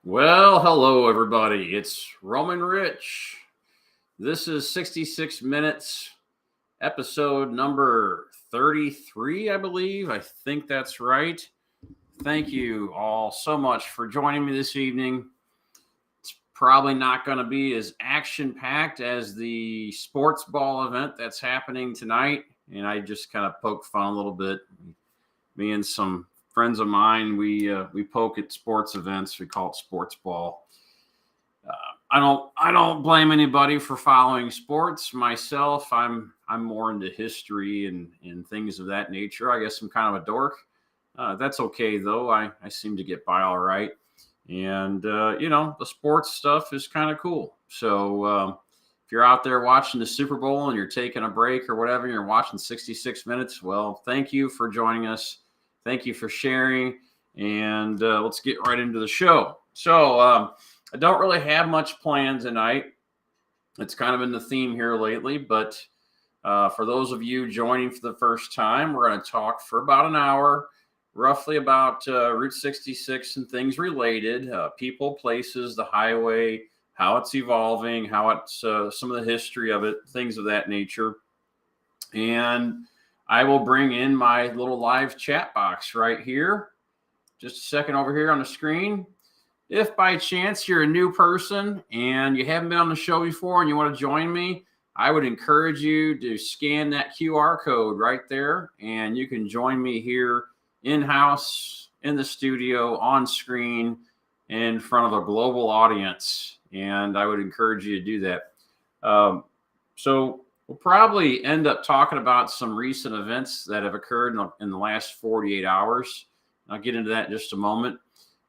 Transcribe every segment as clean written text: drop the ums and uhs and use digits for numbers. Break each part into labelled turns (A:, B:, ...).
A: Well, hello everybody. It's Roamin Rich. This is 66 minutes, episode number 33, I believe. I think that's right. Thank you all so much for joining me this evening. It's probably not going to be as action-packed as the sports ball event that's happening tonight, and I just kind of poke fun a little bit. Me and some friends of mine, we poke at sports events. We call it sports ball. I don't blame anybody for following sports. Myself, I'm more into history and things of that nature. I guess I'm kind of a dork. That's okay though. I seem to get by all right. And the sports stuff is kind of cool. So if you're out there watching the Super Bowl and you're taking a break or whatever, you're watching 66 minutes. Well, thank you for joining us. Thank you for sharing. And let's get right into the show. So I don't really have much planned tonight. It's kind of in the theme here lately, but for those of you joining for the first time, we're going to talk for about an hour, roughly about Route 66 and things related, people, places, the highway, how it's evolving, how it's some of the history of it, things of that nature. And I will bring in my little live chat box right here. Just a second over here on the screen. If by chance you're a new person and you haven't been on the show before and you want to join me, I would encourage you to scan that QR code right there, and you can join me here in-house, in the studio, on screen, in front of a global audience. And I would encourage you to do that. So we'll probably end up talking about some recent events that have occurred in the last 48 hours. I'll get into that in just a moment.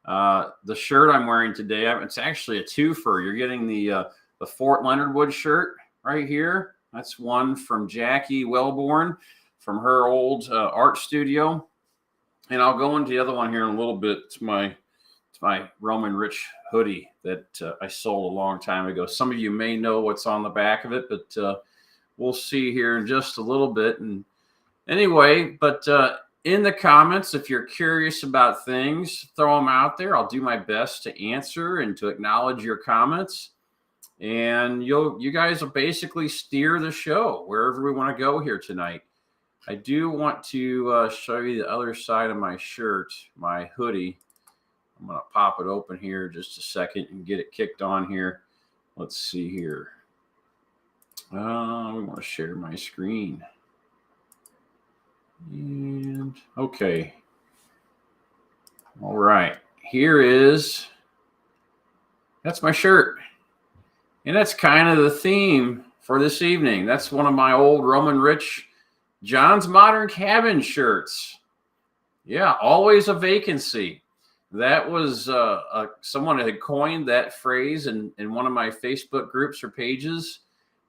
A: The shirt I'm wearing today, it's actually a twofer. You're getting the Fort Leonard Wood shirt right here. That's one from Jackie Wellborn from her old art studio. And I'll go into the other one here in a little bit. It's my Roamin Rich hoodie that I sold a long time ago. Some of you may know what's on the back of it, but we'll see here in just a little bit. And anyway, but in the comments, if you're curious about things, throw them out there. I'll do my best to answer and to acknowledge your comments. And you guys will basically steer the show wherever we want to go here tonight. I do want to show you the other side of my shirt, my hoodie. I'm going to pop it open here just a second and get it kicked on here. Let's see here. We want to share my screen. And okay. All right. That's my shirt. And that's kind of the theme for this evening. That's one of my old Roamin Rich John's Modern Cabin shirts. Yeah, always a vacancy. That was someone had coined that phrase in one of my Facebook groups or pages.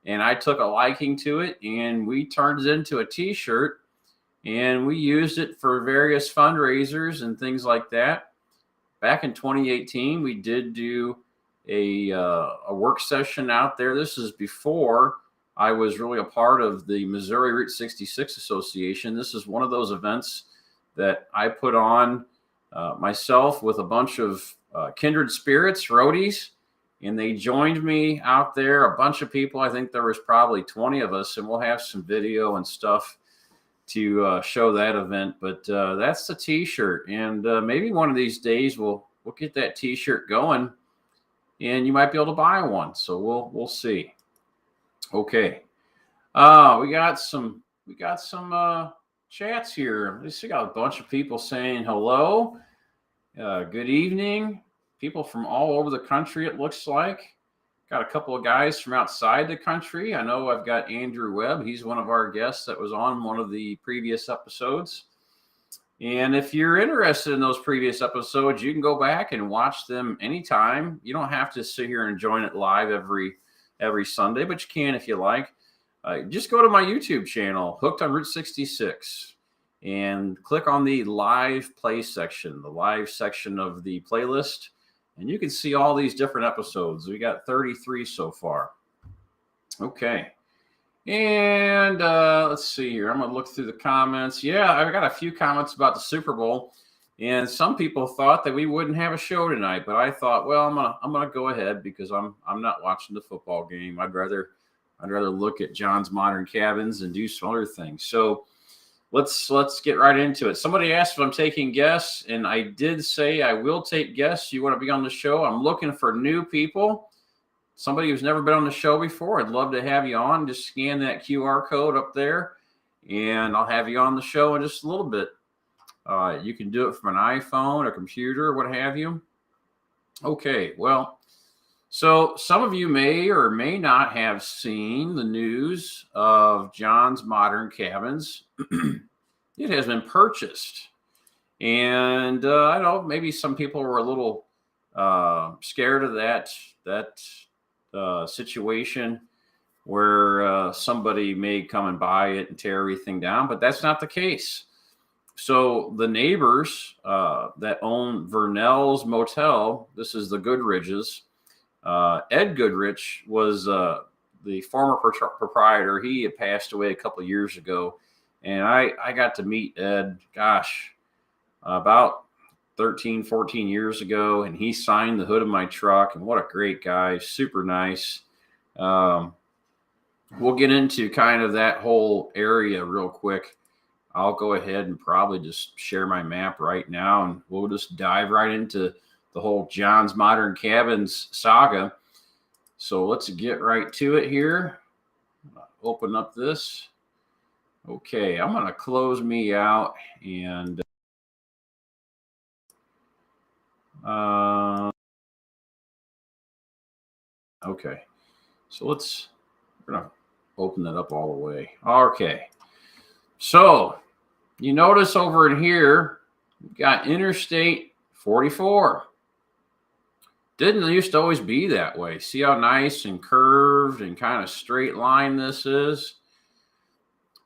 A: And I took a liking to it and we turned it into a t-shirt. And we used it for various fundraisers and things like that. Back in 2018, we did do a work session out there. This is before I was really a part of the Missouri Route 66 Association. This is one of those events that I put on myself with a bunch of kindred spirits, roadies, and they joined me out there. A bunch of people. I think there was probably 20 of us, and we'll have some video and stuff to show that event. But that's the t-shirt, and maybe one of these days we'll get that t-shirt going and you might be able to buy one. So we'll see. Okay. We got some chats here. We got a bunch of people saying hello. Good evening. People from all over the country, it looks like. Got a couple of guys from outside the country. I know I've got Andrew Webb. He's one of our guests that was on one of the previous episodes. And if you're interested in those previous episodes, you can go back and watch them anytime. You don't have to sit here and join it live every Sunday, but you can if you like. Just go to my YouTube channel, Hooked on Route 66, and click on the live play section, the live section of the playlist. And you can see all these different episodes. We got 33 so far. Okay. And let's see here. I'm going to look through the comments. Yeah, I've got a few comments about the Super Bowl. And some people thought that we wouldn't have a show tonight, but I thought, well, I'm gonna go ahead because I'm not watching the football game. I'd rather look at John's Modern Cabins and do some other things. So let's get right into it. Somebody asked if I'm taking guests, and I did say I will take guests. You want to be on the show? I'm looking for new people. Somebody who's never been on the show before. I'd love to have you on. Just scan that QR code up there, and I'll have you on the show in just a little bit. You can do it from an iPhone, a computer, what have you. Okay, well, so some of you may or may not have seen the news of John's Modern Cabins. It has been purchased. And I don't know, maybe some people were a little scared of that situation where somebody may come and buy it and tear everything down, but that's not the case. So the neighbors that own Vernell's Motel, this is the Goodriches. Ed Goodrich was the former proprietor. He had passed away a couple of years ago, and I got to meet Ed, gosh, about 13, 14 years ago, and he signed the hood of my truck, and what a great guy, super nice. We'll get into kind of that whole area real quick. I'll go ahead and probably just share my map right now, and we'll just dive right into the whole John's Modern Cabins saga. So let's get right to it here. Open up this. Okay, I'm going to close me out and okay. So we're going to open that up all the way. Okay. So you notice over in here, we've got Interstate 44. Didn't used to always be that way. See how nice and curved and kind of straight line this is?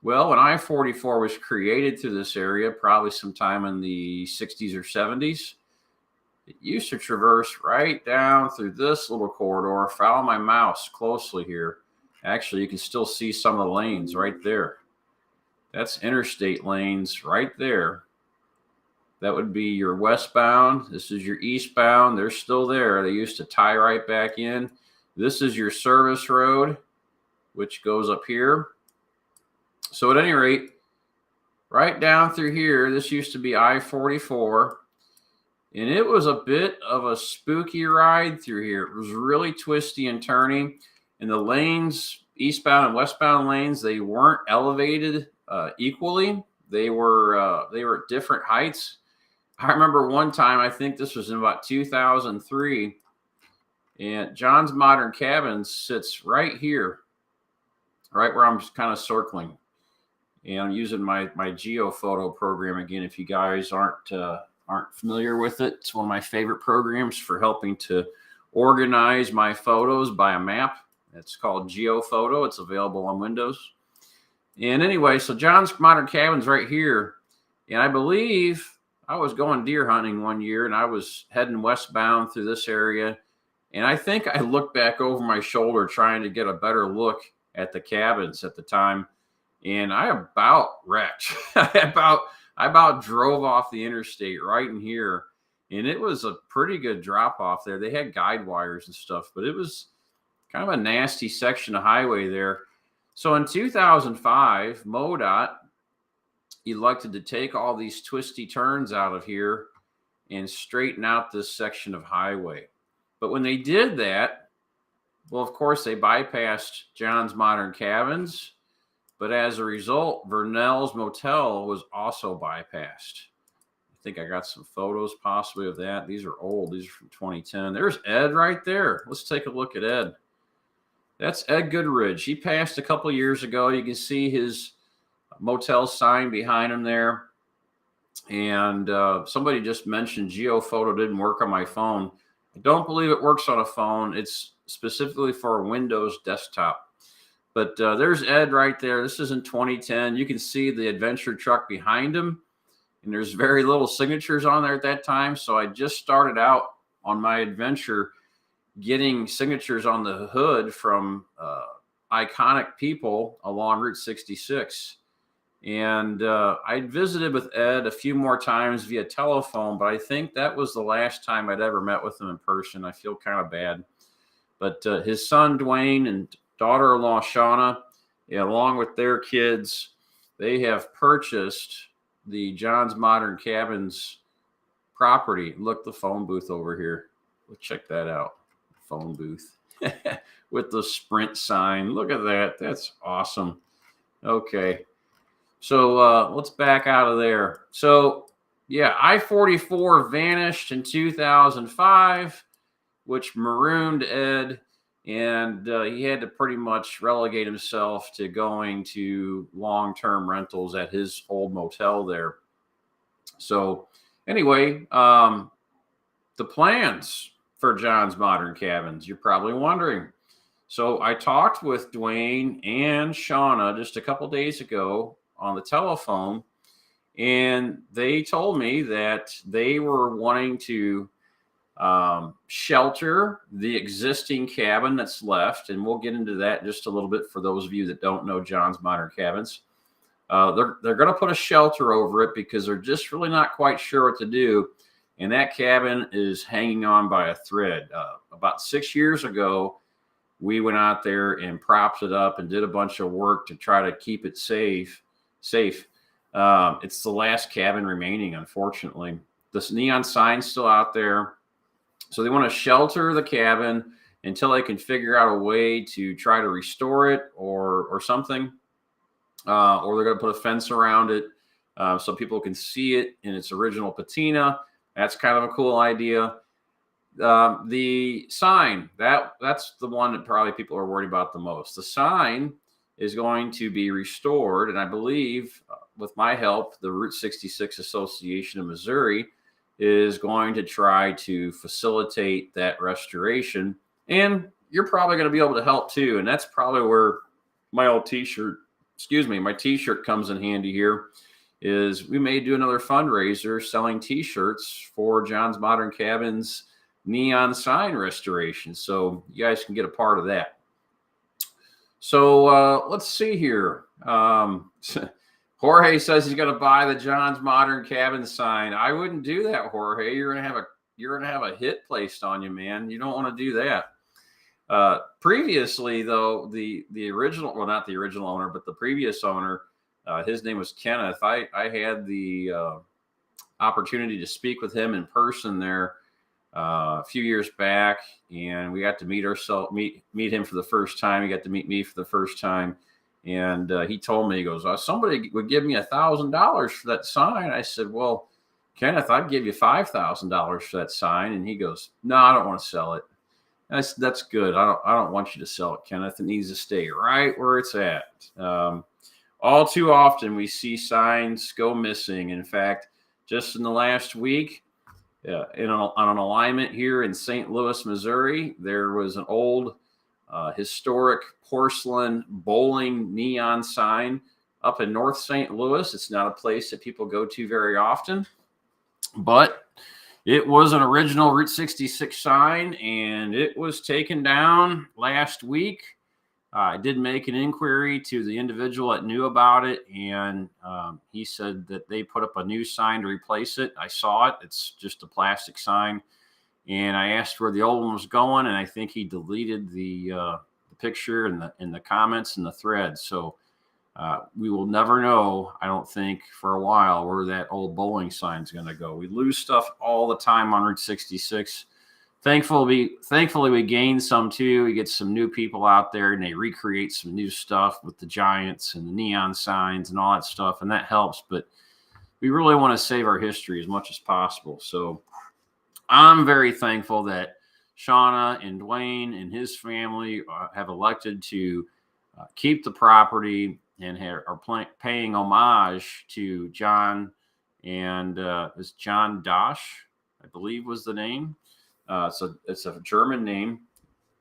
A: Well, when I-44 was created through this area, probably sometime in the 60s or 70s, it used to traverse right down through this little corridor. Follow my mouse closely here. Actually, you can still see some of the lanes right there. That's interstate lanes right there. That would be your westbound. This is your eastbound. They're still there. They used to tie right back in. This is your service road, which goes up here. So at any rate, right down through here, this used to be I-44. And it was a bit of a spooky ride through here. It was really twisty and turny. And the lanes, eastbound and westbound lanes, they weren't elevated equally. They were at different heights. I remember one time, I think this was in about 2003, and John's Modern Cabins sits right here, right where I'm kind of circling. And I'm using my geophoto program again. If you guys aren't familiar with it, it's one of my favorite programs for helping to organize my photos by a map. It's called Geophoto. It's available on Windows. And anyway, so John's Modern Cabins right here. And I believe I was going deer hunting one year, and I was heading westbound through this area. And I think I looked back over my shoulder trying to get a better look at the cabins at the time. And I about wrecked. I about drove off the interstate right in here. And it was a pretty good drop off there. They had guide wires and stuff, but it was kind of a nasty section of highway there. So in 2005, MoDOT elected to take all these twisty turns out of here and straighten out this section of highway. But when they did that, well, of course, they bypassed John's Modern Cabins. But as a result, Vernell's Motel was also bypassed. I think I got some photos possibly of that. These are old. These are from 2010. There's Ed right there. Let's take a look at Ed. That's Ed Goodrich. He passed a couple years ago. You can see his motel sign behind him there. And somebody just mentioned Geophoto didn't work on my phone. I don't believe it works on a phone. It's specifically for a Windows desktop. But there's Ed right there. This is in 2010. You can see the adventure truck behind him. And there's very little signatures on there at that time. So I just started out on my adventure getting signatures on the hood from iconic people along Route 66. And I'd visited with Ed a few more times via telephone, but I think that was the last time I'd ever met with him in person. I feel kind of bad. But his son, Dwayne, and daughter-in-law, Shauna, along with their kids, they have purchased the John's Modern Cabins property. Look, the phone booth over here. Let's check that out. Phone booth with the Sprint sign. Look at that. That's awesome. Okay. So let's back out of there. So, yeah, I-44 vanished in 2005, which marooned Ed, and he had to pretty much relegate himself to going to long-term rentals at his old motel there. So, anyway, the plans for John's Modern Cabins, you're probably wondering. So I talked with Dwayne and Shauna just a couple days ago on the telephone, and they told me that they were wanting to shelter the existing cabin that's left, and we'll get into that just a little bit for those of you that don't know John's Modern Cabins. They're going to put a shelter over it because they're just really not quite sure what to do. And that cabin is hanging on by a thread. About 6 years ago, we went out there and propped it up and did a bunch of work to try to keep it safe. It's the last cabin remaining, unfortunately. This neon sign's still out there. So they want to shelter the cabin until they can figure out a way to try to restore it or something. Or they're going to put a fence around it so people can see it in its original patina. That's kind of a cool idea. The sign, that's the one that probably people are worried about the most. The sign is going to be restored, and I believe with my help, the Route 66 Association of Missouri is going to try to facilitate that restoration. And you're probably going to be able to help too. And that's probably where my old my t-shirt comes in handy here. Is we may do another fundraiser selling t-shirts for John's Modern Cabins neon sign restoration. So you guys can get a part of that. So let's see here. Jorge says he's going to buy the John's Modern Cabin sign. I wouldn't do that, Jorge. You're going to have a hit placed on you, man. You don't want to do that. Previously, though, the original, well, not the original owner, but the previous owner, his name was Kenneth. I had the opportunity to speak with him in person there a few years back, and we got to meet him for the first time. He got to meet me for the first time, and he told me, he goes, somebody would give me $1,000 for that sign. I said, well, Kenneth, I'd give you $5,000 for that sign. And he goes, no, I don't want to sell it. That's good. I don't want you to sell it, Kenneth. It needs to stay right where it's at. All too often we see signs go missing. In fact, just in the last week, on an alignment here in St. Louis, Missouri, there was an old historic porcelain bowling neon sign up in North St. Louis. It's not a place that people go to very often, but it was an original Route 66 sign, and it was taken down last week. I did make an inquiry to the individual that knew about it, and he said that they put up a new sign to replace it. I saw it. It's just a plastic sign. And I asked where the old one was going, and I think he deleted the picture and the comments and the thread. So we will never know, I don't think, for a while where that old bowling sign is going to go. We lose stuff all the time on Route 66. Thankfully, we gain some too. We get some new people out there, and they recreate some new stuff with the giants and the neon signs and all that stuff, and that helps. But we really want to save our history as much as possible. So I'm very thankful that Shauna and Dwayne and his family have elected to keep the property and are paying homage to John and it's John Dosch, I believe was the name. So it's a German name.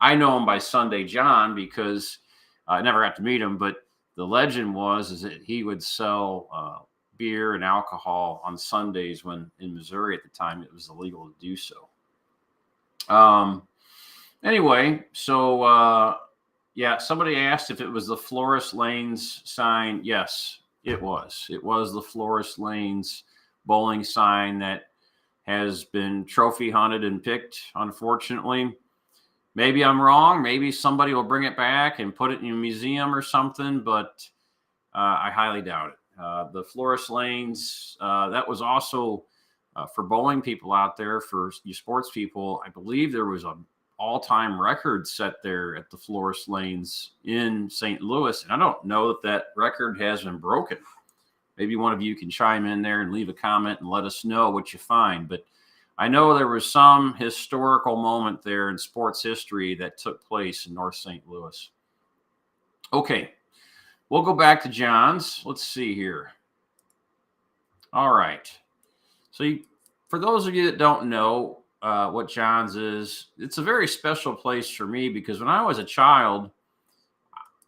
A: I know him by Sunday John because I never got to meet him, but the legend is that he would sell beer and alcohol on Sundays when in Missouri at the time it was illegal to do so. Anyway, so yeah, somebody asked if it was the Florist Lanes sign. Yes, It was. It was the Florist Lanes bowling sign that has been trophy hunted and picked, unfortunately. Maybe I'm wrong. Maybe somebody will bring it back and put it in a museum or something, but I highly doubt it. The Florist Lanes, that was also for bowling people out there, for you sports people. I believe there was a all-time record set there at the Florist Lanes in St. Louis, and I don't know that that record has been broken. Maybe one of you can chime in there and leave a comment and let us know what you find. But I know there was some historical moment there in sports history that took place in North St. Louis. Okay, we'll go back to John's. Let's see here. All right. So for those of you that don't know what John's is, it's a very special place for me because when I was a child,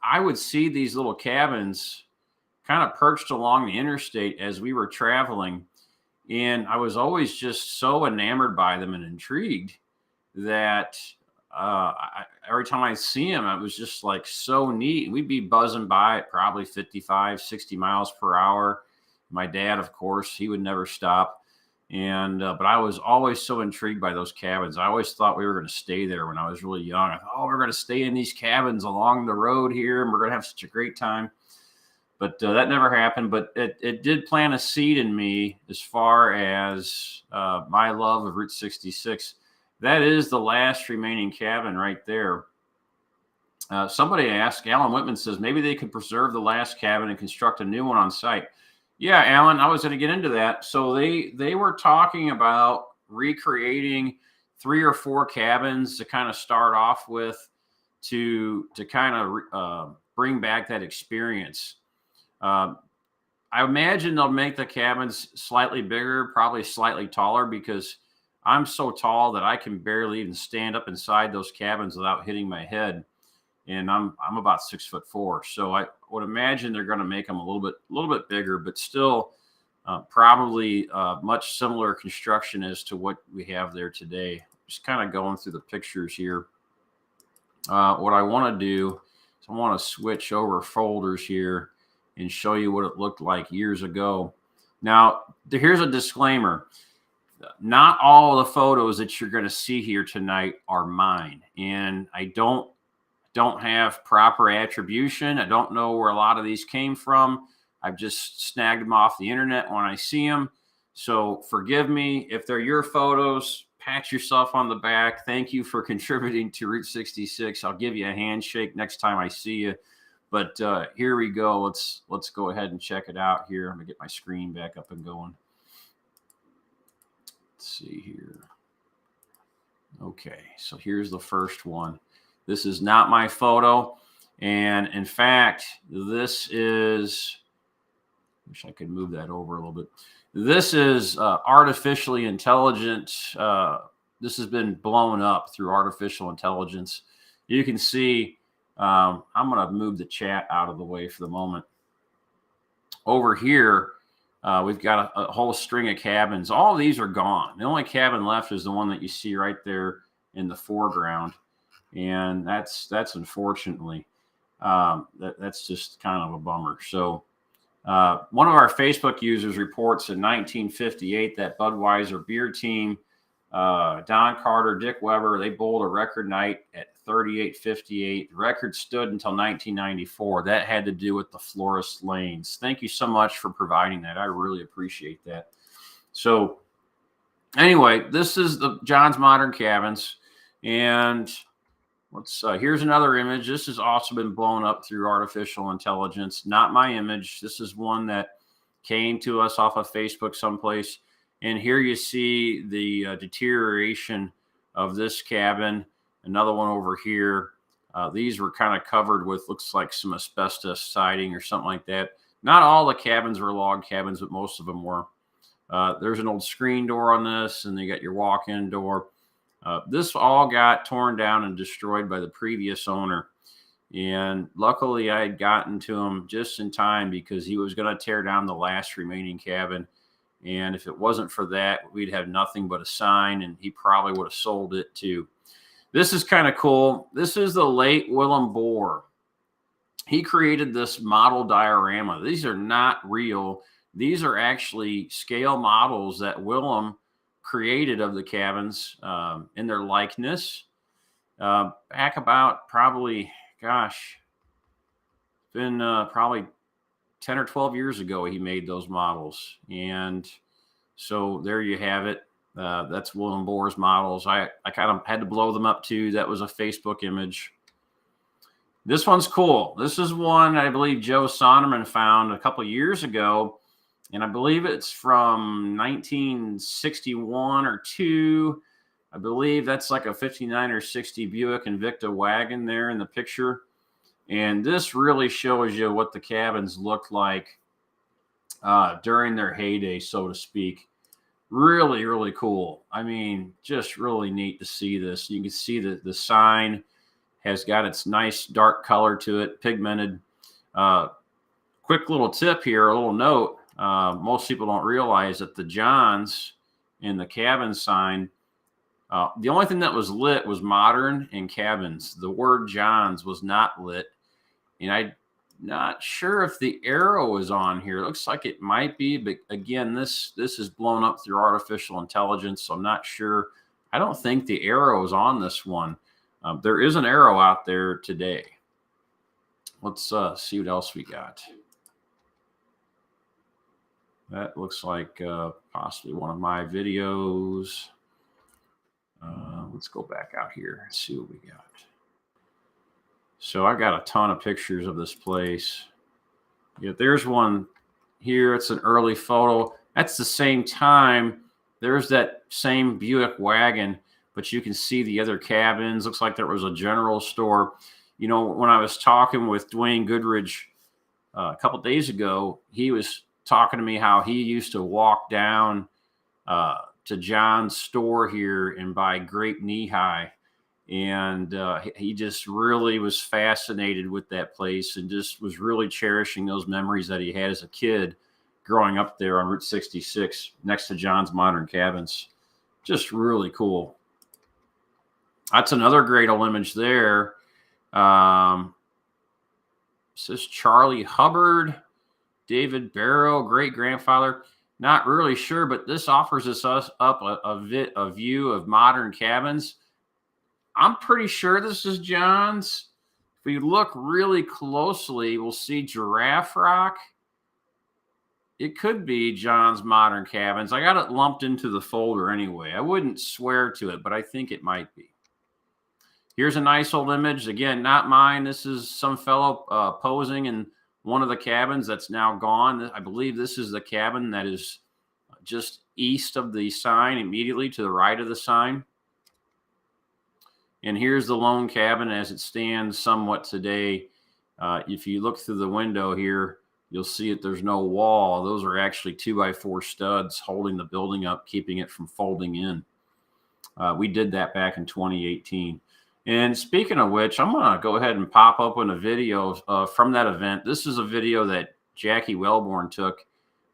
A: I would see these little cabins kind of perched along the interstate as we were traveling. And I was always just so enamored by them and intrigued that every time I see them, it was just like so neat. We'd be buzzing by at probably 55, 60 miles per hour. My dad, of course, he would never stop. And but I was always so intrigued by those cabins. I always thought we were going to stay there when I was really young. I thought, oh, we're going to stay in these cabins along the road here, and we're going to have such a great time. But that never happened. But it did plant a seed in me as far as my love of Route 66. That is the last remaining cabin right there. Somebody asked, Alan Whitman says, maybe they could preserve the last cabin and construct a new one on site. Yeah, Alan, I was going to get into that. So they were talking about recreating 3 or 4 cabins to kind of start off with to kind of bring back that experience. I imagine they'll make the cabins slightly bigger, probably slightly taller, because I'm so tall that I can barely even stand up inside those cabins without hitting my head. And I'm about 6'4". So I would imagine they're going to make them a little bit bigger, but still probably much similar construction as to what we have there today. Just kind of going through the pictures here. What I want to do is I want to switch over folders here and show you what it looked like years ago. Now, here's a disclaimer. Not all of the photos that you're going to see here tonight are mine. And I don't have proper attribution. I don't know where a lot of these came from. I've just snagged them off the internet when I see them. So forgive me if they're your photos. Pat yourself on the back. Thank you for contributing to Route 66. I'll give you a handshake next time I see you. But here we go. Let's go ahead and check it out here. I'm gonna get my screen back up and going. Let's see here. Okay, so here's the first one. This is not my photo. And in fact, this is, wish I could move that over a little bit. This is artificially intelligent. This has been blown up through artificial intelligence. You can see, I'm going to move the chat out of the way for the moment. Over here, we've got a whole string of cabins. All of these are gone. The only cabin left is the one that you see right there in the foreground. And that's unfortunately, that's just kind of a bummer. So one of our Facebook users reports in 1958 that Budweiser beer team, Don Carter, Dick Weber, they bowled a record night at 38.58. The record stood until 1994. That had to do with the Florist Lanes. Thank you so much for providing that. I really appreciate that. So anyway, this is the John's Modern Cabins. And here's another image. This has also been blown up through artificial intelligence. Not my image. This is one that came to us off of Facebook someplace. And here you see the deterioration of this cabin. Another one over here. These were kind of covered with, looks like some asbestos siding or something like that. Not all the cabins were log cabins, but most of them were. There's an old screen door on this, and you got your walk-in door. This all got torn down and destroyed by the previous owner. And luckily I had gotten to him just in time because he was going to tear down the last remaining cabin. And if it wasn't for that, we'd have nothing but a sign, and he probably would have sold it too. This is kind of cool. This is the late Willem Bohr. he created this model diorama. These are not real. These are actually scale models that Willem created of the cabins in their likeness back about probably, gosh, been probably 10 or 12 years ago he made those models. And so there you have it. That's Willem Bohr's models. I kind of had to blow them up too. That was a Facebook image. This one's cool. This is one I believe Joe Sonderman found a couple years ago, and I believe it's from 1961 or 2. I believe that's like a 59 or 60 Buick Invicta wagon there in the picture. And this really shows you what the cabins looked like during their heyday, so to speak. Really, really cool. I mean, just really neat to see this. You can see that the sign has got its nice dark color to it, pigmented. Quick little tip here, a little note. Most people don't realize that the Johns in the cabin sign, the only thing that was lit was modern and cabins. The word Johns was not lit. And I'm not sure if the arrow is on here. It looks like it might be, but again, this is blown up through artificial intelligence, so I'm not sure. I don't think the arrow is on this one. There is an arrow out there today. Let's see what else we got. That looks like possibly one of my videos. Let's go back out here and see what we got. So I got a ton of pictures of this place. Yeah, there's one here. It's an early photo. That's the same time. There's that same Buick wagon, but you can see the other cabins. Looks like there was a general store. You know, when I was talking with Dwayne Goodridge a couple of days ago, he was talking to me how he used to walk down to John's store here and buy grape knee-high. And he just really was fascinated with that place and just was really cherishing those memories that he had as a kid growing up there on Route 66 next to John's Modern Cabins. Just really cool. That's another great old image there. This is Charlie Hubbard, David Barrow, great-grandfather. Not really sure, but this offers us up a view of modern cabins. I'm pretty sure this is John's. If we look really closely, we'll see Giraffe Rock. It could be John's Modern Cabins. I got it lumped into the folder anyway. I wouldn't swear to it, but I think it might be. Here's a nice old image. Again, not mine. This is some fellow posing in one of the cabins that's now gone. I believe this is the cabin that is just east of the sign, immediately to the right of the sign. And here's the lone cabin as it stands somewhat today. If you look through the window here, you'll see that there's no wall. Those are actually 2x4 studs holding the building up, keeping it from folding in. We did that back in 2018. And speaking of which, I'm going to go ahead and pop open a video from that event. This is a video that Jackie Wellborn took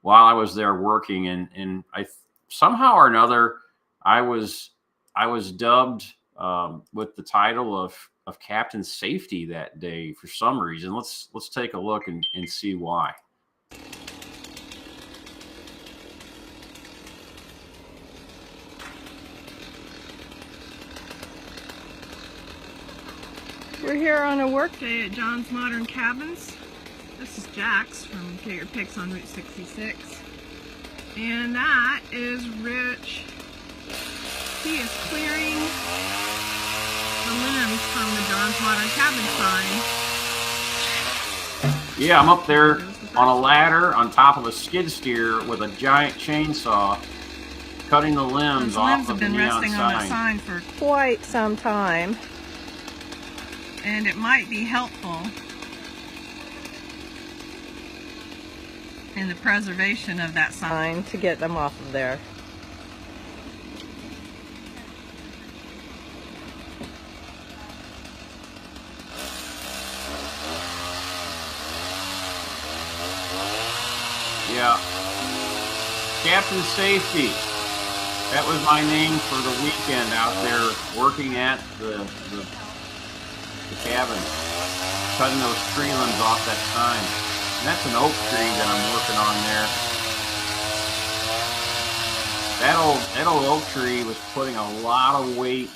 A: while I was there working. And I somehow or another, I was dubbed with the title of Captain Safety that day for some reason. Let's take a look and see why.
B: We're here on a work day at John's Modern Cabins. This is Jack's from Get Your Pics on Route 66. And that is Rich. He is clearing the limbs from the John's Modern Cabin sign.
A: Yeah, I'm up there on a ladder on top of a skid steer with a giant chainsaw, cutting the limbs off of the neon sign. Those limbs have been resting on that sign for
B: quite some time. And it might be helpful in the preservation of that sign to get them off of there.
A: Yeah. Captain Safety. That was my name for the weekend out there working at the cabin. cutting those tree limbs off that sign. And that's an oak tree that I'm working on there. That old oak tree was putting a lot of weight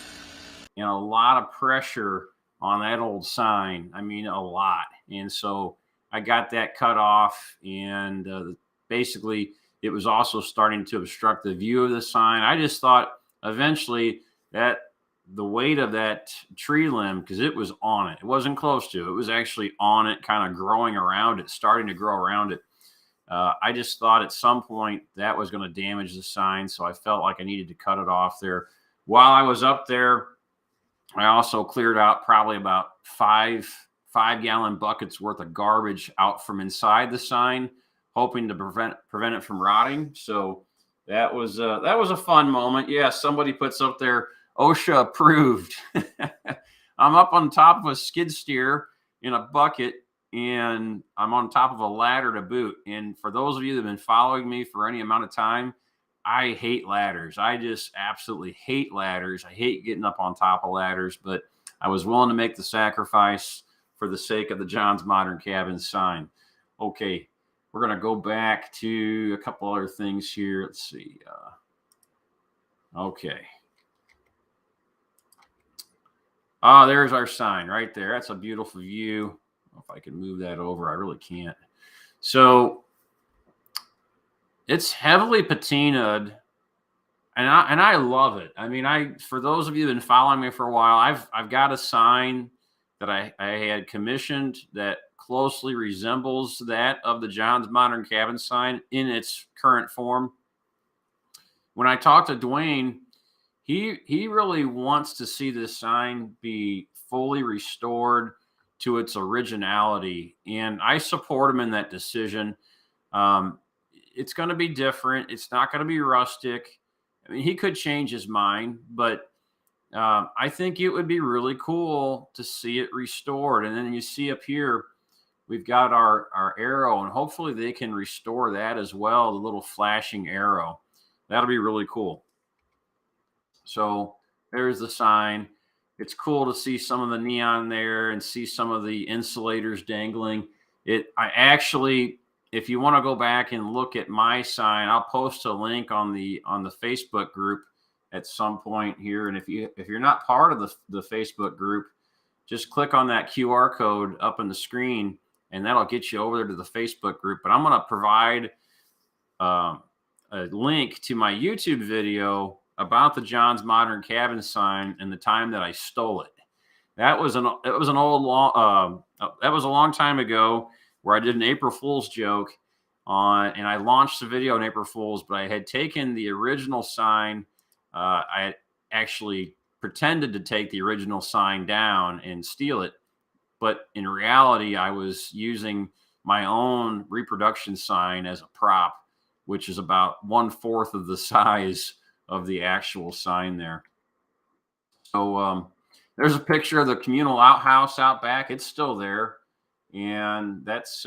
A: and a lot of pressure on that old sign. I mean, a lot. And so I got that cut off, and basically it was also starting to obstruct the view of the sign. I just thought eventually that the weight of that tree limb, because it was on it wasn't close to it was actually on it, kind of growing around it, starting to grow around it. I just thought at some point that was going to damage the sign, so I felt like I needed to cut it off there. While I was up there, I also cleared out probably about five-gallon buckets worth of garbage out from inside the sign, hoping to prevent it from rotting. So that was a fun moment. Yeah, somebody puts up there, OSHA approved. I'm up on top of a skid steer in a bucket, and I'm on top of a ladder to boot. And for those of you that have been following me for any amount of time, I hate ladders. I just absolutely hate ladders. I hate getting up on top of ladders, but I was willing to make the sacrifice for the sake of the John's Modern Cabins sign. Okay, we're going to go back to a couple other things here. Let's see. Okay. There's our sign right there. That's a beautiful view. If I can move that over, I really can't. So it's heavily patinaed, and I love it. I mean, for those of you that have been following me for a while, I've got a sign that I had commissioned that closely resembles that of the John's Modern Cabin sign in its current form. When I talked to Dwayne, he really wants to see this sign be fully restored to its originality, and I support him in that decision. It's going to be different. It's not going to be rustic. I mean, he could change his mind, but I think it would be really cool to see it restored. And then you see up here, we've got our arrow, and hopefully they can restore that as well, the little flashing arrow. That'll be really cool. So there's the sign. It's cool to see some of the neon there and see some of the insulators dangling. I actually, if you want to go back and look at my sign, I'll post a link on the Facebook group at some point here. And if you're not part of the Facebook group, just click on that QR code up on the screen, and that'll get you over there to the Facebook group. But I'm going to provide a link to my YouTube video about the John's Modern Cabin sign and the time that I stole it. That was a long time ago, where I did an April Fool's joke and I launched the video on April Fool's, but I had taken the original sign. I actually pretended to take the original sign down and steal it, but in reality, I was using my own reproduction sign as a prop, which is about 1/4 of the size of the actual sign there. So there's a picture of the communal outhouse out back. It's still there, and that's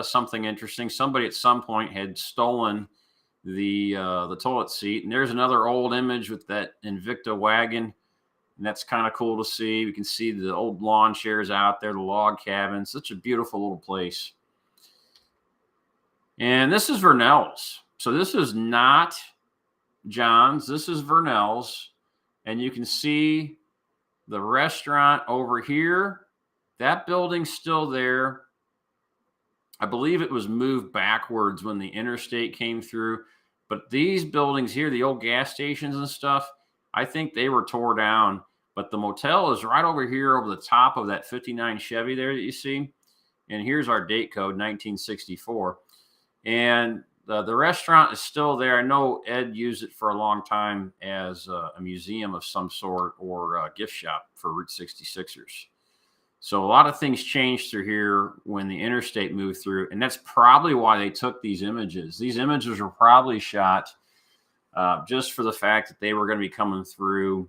A: something interesting. Somebody at some point had stolen the toilet seat, and there's another old image with that Invicta wagon, and that's kind of cool to see. We can see the old lawn chairs out there, the log cabin. Such a beautiful little place. And this is Vernell's. So this is not John's. This is Vernell's. And you can see the restaurant over here. That building's still there. I believe it was moved backwards when the interstate came through. But these buildings here, the old gas stations and stuff, I think they were tore down. But the motel is right over here over the top of that 59 Chevy there that you see. And here's our date code, 1964. And the restaurant is still there. I know Ed used it for a long time as a museum of some sort, or a gift shop for Route 66ers. So a lot of things changed through here when the interstate moved through, and that's probably why they took these images. These images were probably shot just for the fact that they were going to be coming through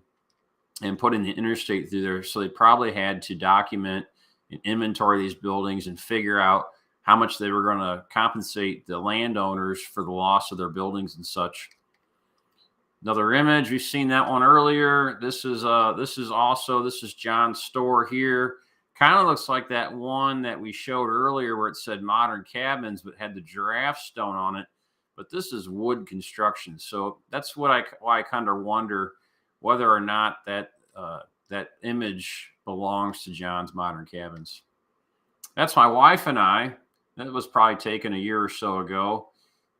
A: and putting the interstate through there. So they probably had to document and inventory these buildings and figure out how much they were going to compensate the landowners for the loss of their buildings and such. Another image, we've seen that one earlier. This is John's store here, Kind of looks like that one that we showed earlier where it said modern cabins, but had the giraffe stone on it. But this is wood construction. So that's why I kind of wonder whether or not that image belongs to John's Modern Cabins. That's my wife and I. That was probably taken a year or so ago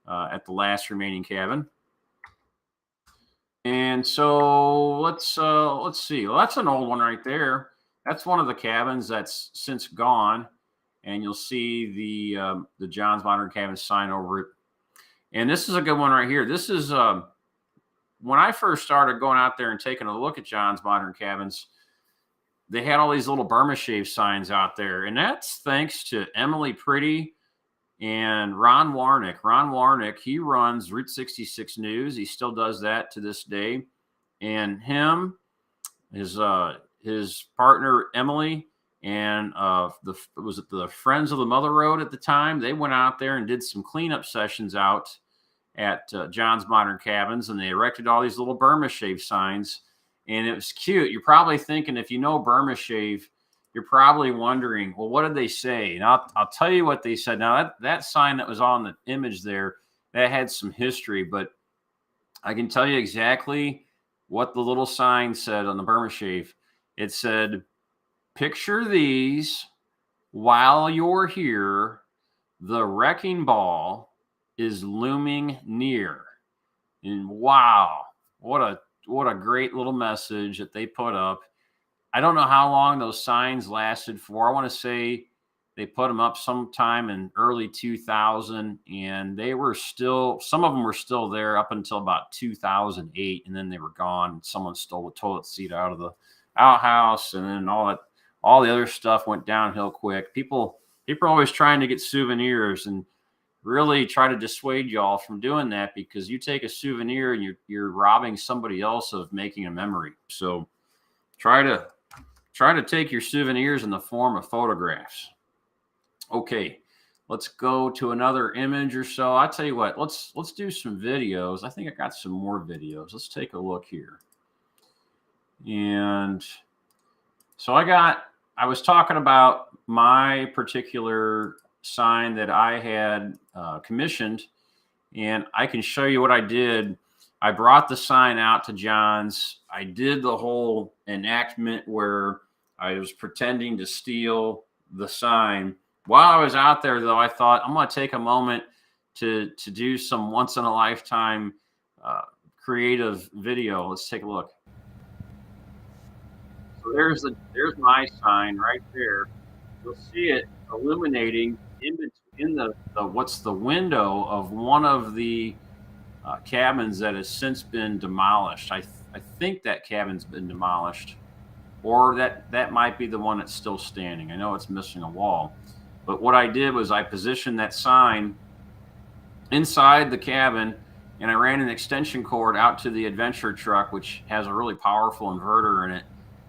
A: at the last remaining cabin. And so let's see. Well, that's an old one right there. That's one of the cabins that's since gone, and you'll see the John's Modern Cabins sign over it. And this is a good one right here. This is when I first started going out there and taking a look at John's Modern Cabins. They had all these little Burma shave signs out there, and that's thanks to Emily Pretty and Ron Warnick. Ron Warnick, he runs Route 66 News. He still does that to this day. And him, his partner Emily, and was it the Friends of the Mother Road at the time? They went out there and did some cleanup sessions out at John's Modern Cabins, and they erected all these little Burma shave signs. And it was cute. You're probably thinking, if you know Burma shave, you're probably wondering, well, what did they say? And I'll tell you what they said. Now, that sign that was on the image there, that had some history, but I can tell you exactly what the little sign said on the Burma shave. It said, "Picture these while you're here. The wrecking ball is looming near." And wow, what a great little message that they put up. I don't know how long those signs lasted for. I want to say they put them up sometime in early 2000, and they were still, some of them were still there up until about 2008, and then they were gone. Someone stole the toilet seat out of the outhouse, and then all the other stuff went downhill quick. People are always trying to get souvenirs, and really try to dissuade y'all from doing that, because you take a souvenir and you're robbing somebody else of making a memory. So try to take your souvenirs in the form of photographs. Okay, let's go to another image or so. I tell you what, let's do some videos. I think I got some more videos. Let's take a look here. And so I was talking about my particular sign that I had commissioned, and I can show you what I did. I brought the sign out to John's. I did the whole enactment where I was pretending to steal the sign. While I was out there, though, I thought I'm going to take a moment to do some once in a lifetime creative video. Let's take a look. So there's my sign right there. You'll see it illuminating in the what's the window of one of the cabins that has since been demolished. I think that cabin's been demolished, or that might be the one that's still standing. I know it's missing a wall, but what I did was I positioned that sign inside the cabin, and I ran an extension cord out to the adventure truck, which has a really powerful inverter in it.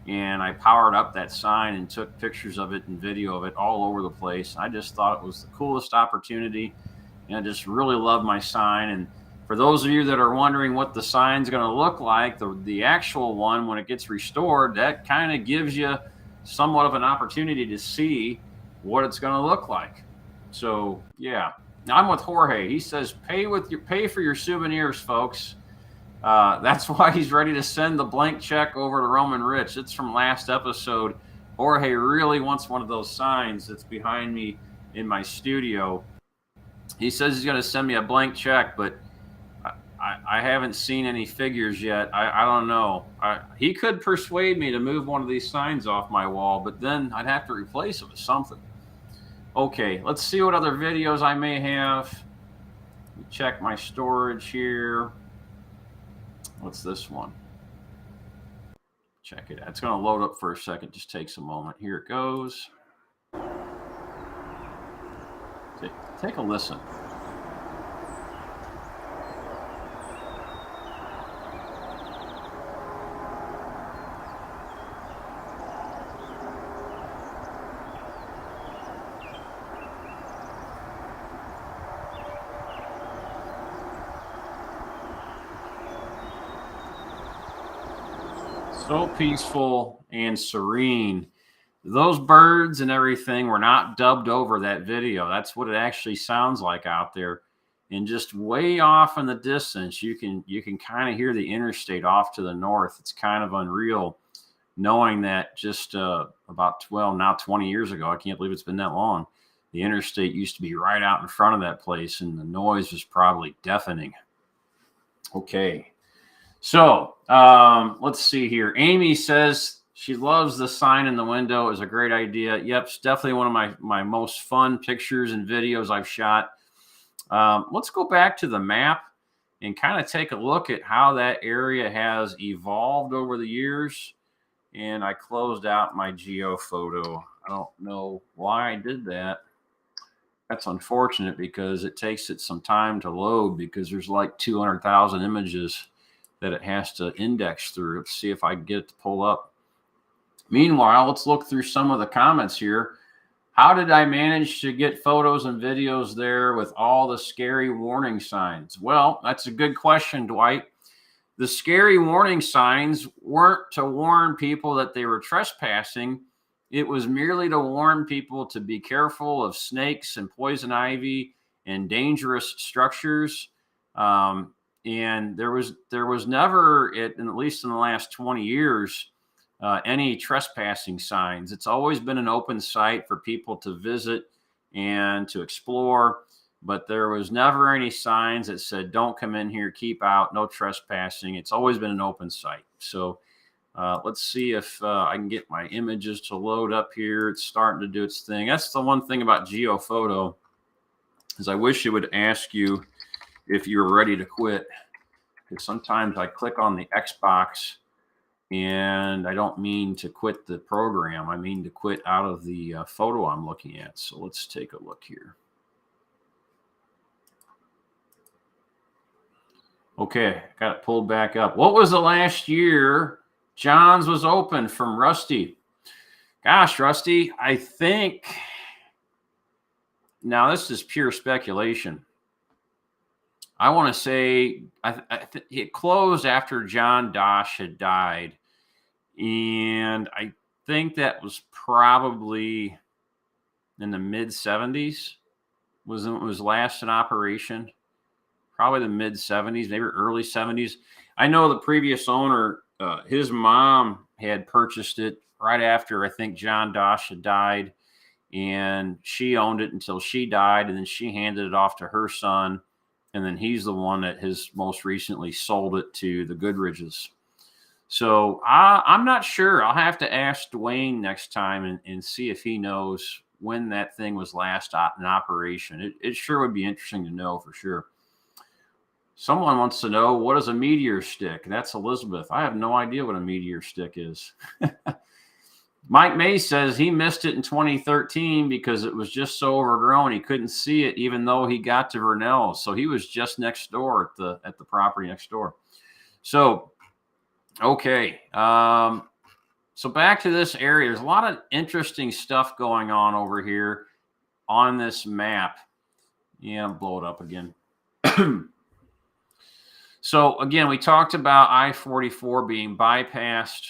A: And I powered up that sign and took pictures of it and video of it all over the place. I just thought it was the coolest opportunity, and I just really love my sign. And for those of you that are wondering what the sign's going to look like, the actual one, when it gets restored, that kind of gives you somewhat of an opportunity to see what it's going to look like. So yeah, now I'm with Jorge. He says pay for your souvenirs, folks. That's why he's ready to send the blank check over to Roamin Rich. It's from last episode. Jorge really wants one of those signs that's behind me in my studio. He says he's going to send me a blank check, but I haven't seen any figures yet. I don't know. He could persuade me to move one of these signs off my wall, but then I'd have to replace it with something. Okay, let's see what other videos I may have. Check my storage here. What's this one? Check it out. It's going to load up for a second. Just takes a moment. Here it goes. Take a listen. So peaceful and serene. those birds and everything were not dubbed over that video. That's what it actually sounds like out there. And just way off in the distance, you can kind of hear the interstate off to the north. It's kind of unreal knowing that just about 20 years ago, I can't believe it's been that long, the interstate used to be right out in front of that place, and the noise was probably deafening. Okay. So let's see here. Amy says she loves the sign in the window. Is a great idea. Yep, it's definitely one of my most fun pictures and videos I've shot. Let's go back to the map and kind of take a look at how that area has evolved over the years. And I closed out my geo photo. I don't know why I did that. That's unfortunate because it takes it some time to load because there's like 200,000 images that it has to index through. Let's see if I can get it to pull up. Meanwhile, let's look through some of the comments here. How did I manage to get photos and videos there with all the scary warning signs? Well, that's a good question, Dwight. The scary warning signs weren't to warn people that they were trespassing. It was merely to warn people to be careful of snakes and poison ivy and dangerous structures. And there was never, at least in the last 20 years, any trespassing signs. It's always been an open site for people to visit and to explore, but there was never any signs that said, don't come in here, keep out, no trespassing. It's always been an open site. So let's see if I can get my images to load up here. It's starting to do its thing. That's the one thing about GeoPhoto is I wish it would ask you if you're ready to quit. Because sometimes I click on the Xbox and I don't mean to quit the program. I mean to quit out of the photo I'm looking at. So let's take a look here. Okay, got it pulled back up. What was the last year John's was open from Rusty? Gosh, Rusty, I think, now this is pure speculation. I want to say it closed after John Dosh had died. And I think that was probably in the mid-70s was last in operation. Probably the mid-70s, maybe early 70s. I know the previous owner, his mom had purchased it right after I think John Dosh had died. And she owned it until she died. And then she handed it off to her son. And then he's the one that has most recently sold it to the Goodridges. So I'm not sure. I'll have to ask Dwayne next time and see if he knows when that thing was last in operation. It sure would be interesting to know for sure. Someone wants to know, what is a meteor stick? That's Elizabeth. I have no idea what a meteor stick is. Mike May says he missed it in 2013 because it was just so overgrown. He couldn't see it even though he got to Vernell's. So he was just next door at the property next door. So, okay. So back to this area. There's a lot of interesting stuff going on over here on this map. Yeah, I'll blow it up again. So again, we talked about I-44 being bypassed.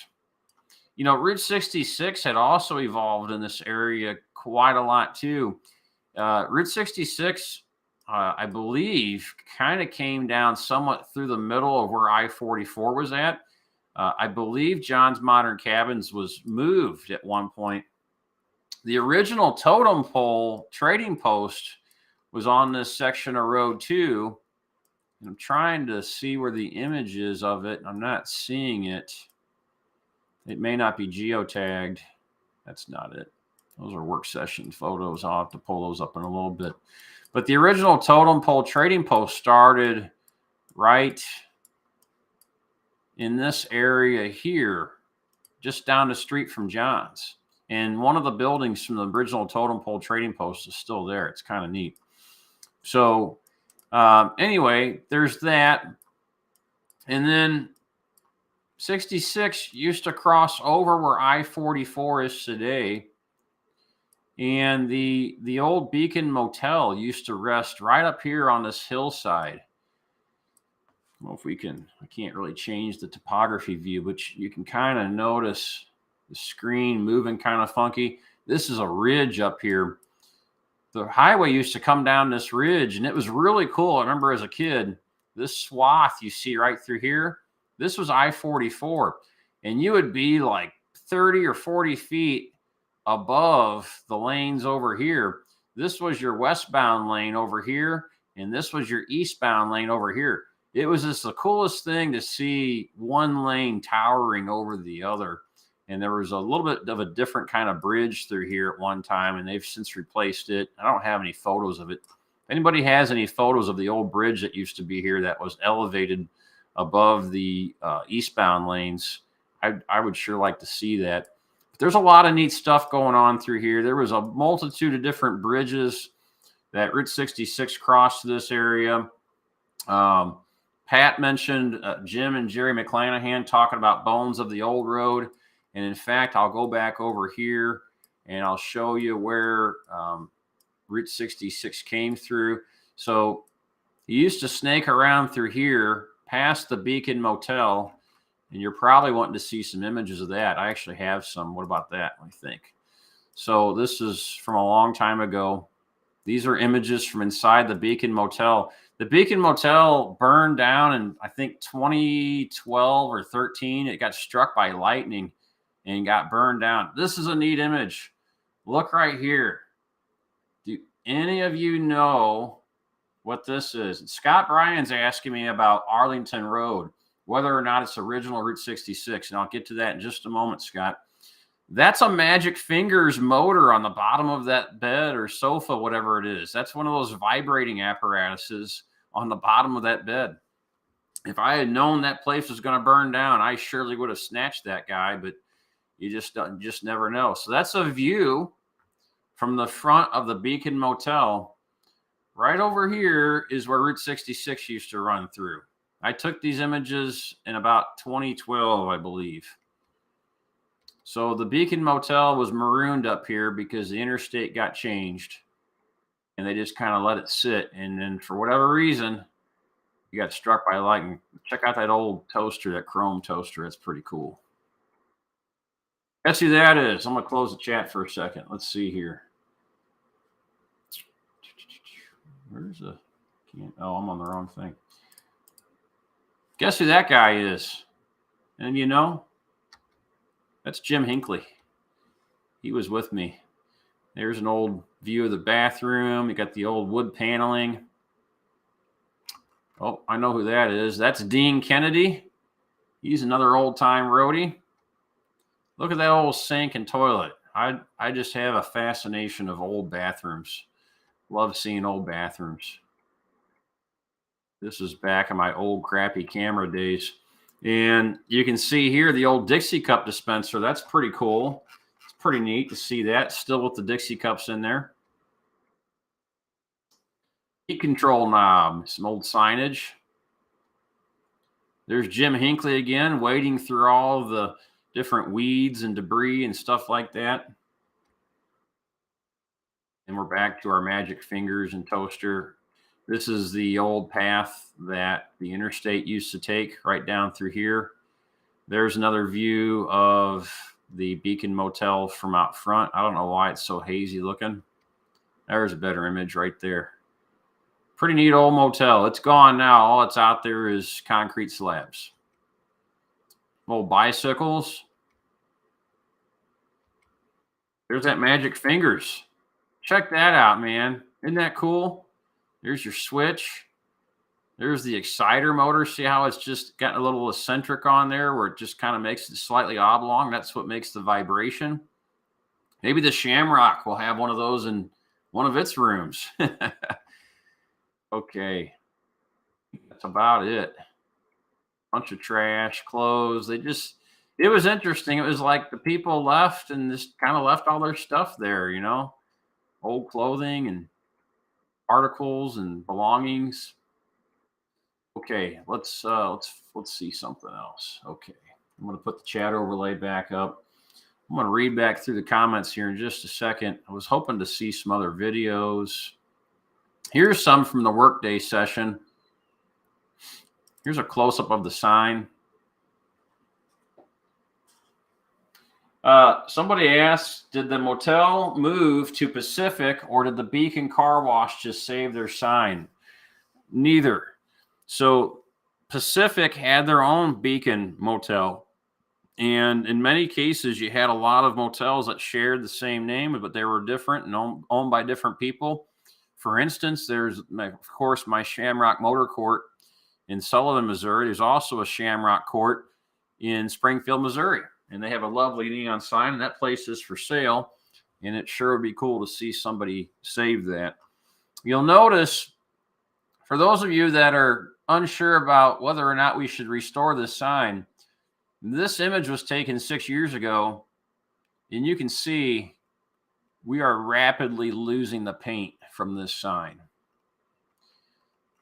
A: You know, Route 66 had also evolved in this area quite a lot too. Route 66, I believe, kind of came down somewhat through the middle of where I-44 was at. I believe John's Modern Cabins was moved at one point. The original totem pole trading post was on this section of road too. I'm trying to see where the image is of it. I'm not seeing it. It may not be geotagged. That's not it. Those are work session photos. I'll have to pull those up in a little bit. But the original totem pole trading post started right in this area here, just down the street from John's. And one of the buildings from the original totem pole trading post is still there. It's kind of neat. So anyway, there's that. And then 66 used to cross over where I-44 is today. And the old Beacon Motel used to rest right up here on this hillside. Well, if we can, I can't really change the topography view, but you can kind of notice The screen moving kind of funky. This is a ridge up here. The highway used to come down this ridge, and it was really cool. I remember as a kid, this swath you see right through here, this was I-44, and you would be like 30 or 40 feet above the lanes over here. This was your westbound lane over here, and this was your eastbound lane over here. It was just the coolest thing to see one lane towering over the other. And there was a little bit of a different kind of bridge through here at one time, and they've since replaced it. I don't have any photos of it. If anybody has any photos of the old bridge that used to be here that was elevated above the eastbound lanes, I would sure like to see that. But there's a lot of neat stuff going on through here. There was a multitude of different bridges that Route 66 crossed this area. Pat mentioned Jim and Jerry McClanahan talking about bones of the old road. And in fact, I'll go back over here and I'll show you where Route 66 came through. So you used to snake around through here past the Beacon Motel, and you're probably wanting to see some images of that. I actually have some. What about that? I think. So this is from a long time ago. These are images from inside the Beacon Motel. The Beacon Motel burned down in, I think, 2012 or 13. It got struck by lightning and got burned down. This is a neat image. Look right here. Do any of you know what this is? Scott Bryan's asking me about Arlington Road, whether or not it's original Route 66, and I'll get to that in just a moment, Scott. That's a Magic Fingers motor on the bottom of that bed or sofa, whatever it is. That's one of those vibrating apparatuses on the bottom of that bed. If I had known that place was going to burn down, I surely would have snatched that guy, but you just never know. So that's a view from the front of the Beacon Motel. Right over here is where Route 66 used to run through. I took these images in about 2012, I believe. So the Beacon Motel was marooned up here because the interstate got changed, and they just kind of let it sit. And then for whatever reason, you got struck by lightning. Check out that old toaster, that chrome toaster. It's pretty cool. Guess who that is? I'm going to close the chat for a second. Let's see here. Where's the... Oh, I'm on the wrong thing. Guess who that guy is? And you know, that's Jim Hinckley. He was with me. There's an old view of the bathroom. You got the old wood paneling. Oh, I know who that is. That's Dean Kennedy. He's another old-time roadie. Look at that old sink and toilet. I just have a fascination of old bathrooms. Love seeing old bathrooms. This is back in my old crappy camera days. And you can see here the old Dixie cup dispenser. That's pretty cool. It's pretty neat to see that still with the Dixie cups in there. Heat control knob, some old signage. There's Jim Hinckley again, wading through all the different weeds and debris and stuff like that. And we're back to our Magic Fingers and toaster. This is the old path that the interstate used to take right down through here. There's another view of the Beacon Motel from out front. I don't know why it's so hazy looking. There's a better image right there. Pretty neat old motel. It's gone now. All that's out there is concrete slabs. Old bicycles. There's that Magic Fingers. Check that out, man. Isn't that cool? There's your switch. There's the exciter motor. See how it's just got a little eccentric on there where it just kind of makes it slightly oblong. That's what makes the vibration. Maybe the Shamrock will have one of those in one of its rooms. Okay. That's about it. Bunch of trash, clothes. It was interesting. It was like the people left and just kind of left all their stuff there, you know, old clothing and articles and belongings. Okay, let's see something else. Okay, I'm going to put the chat overlay back up. I'm going to read back through the comments here in just a second. I was hoping to see some other videos. Here's some from the workday session. Here's a close-up of the sign. Somebody asked, did the motel move to Pacific or did the Beacon Car Wash just save their sign? Neither. So Pacific had their own Beacon motel. And in many cases, you had a lot of motels that shared the same name, but they were different and owned by different people. For instance, there's, of course, my Shamrock Motor Court in Sullivan, Missouri. There's also a Shamrock Court in Springfield, Missouri. And they have a lovely neon sign, and that place is for sale. And it sure would be cool to see somebody save that. You'll notice, for those of you that are unsure about whether or not we should restore this sign, this image was taken 6 years ago, and you can see we are rapidly losing the paint from this sign.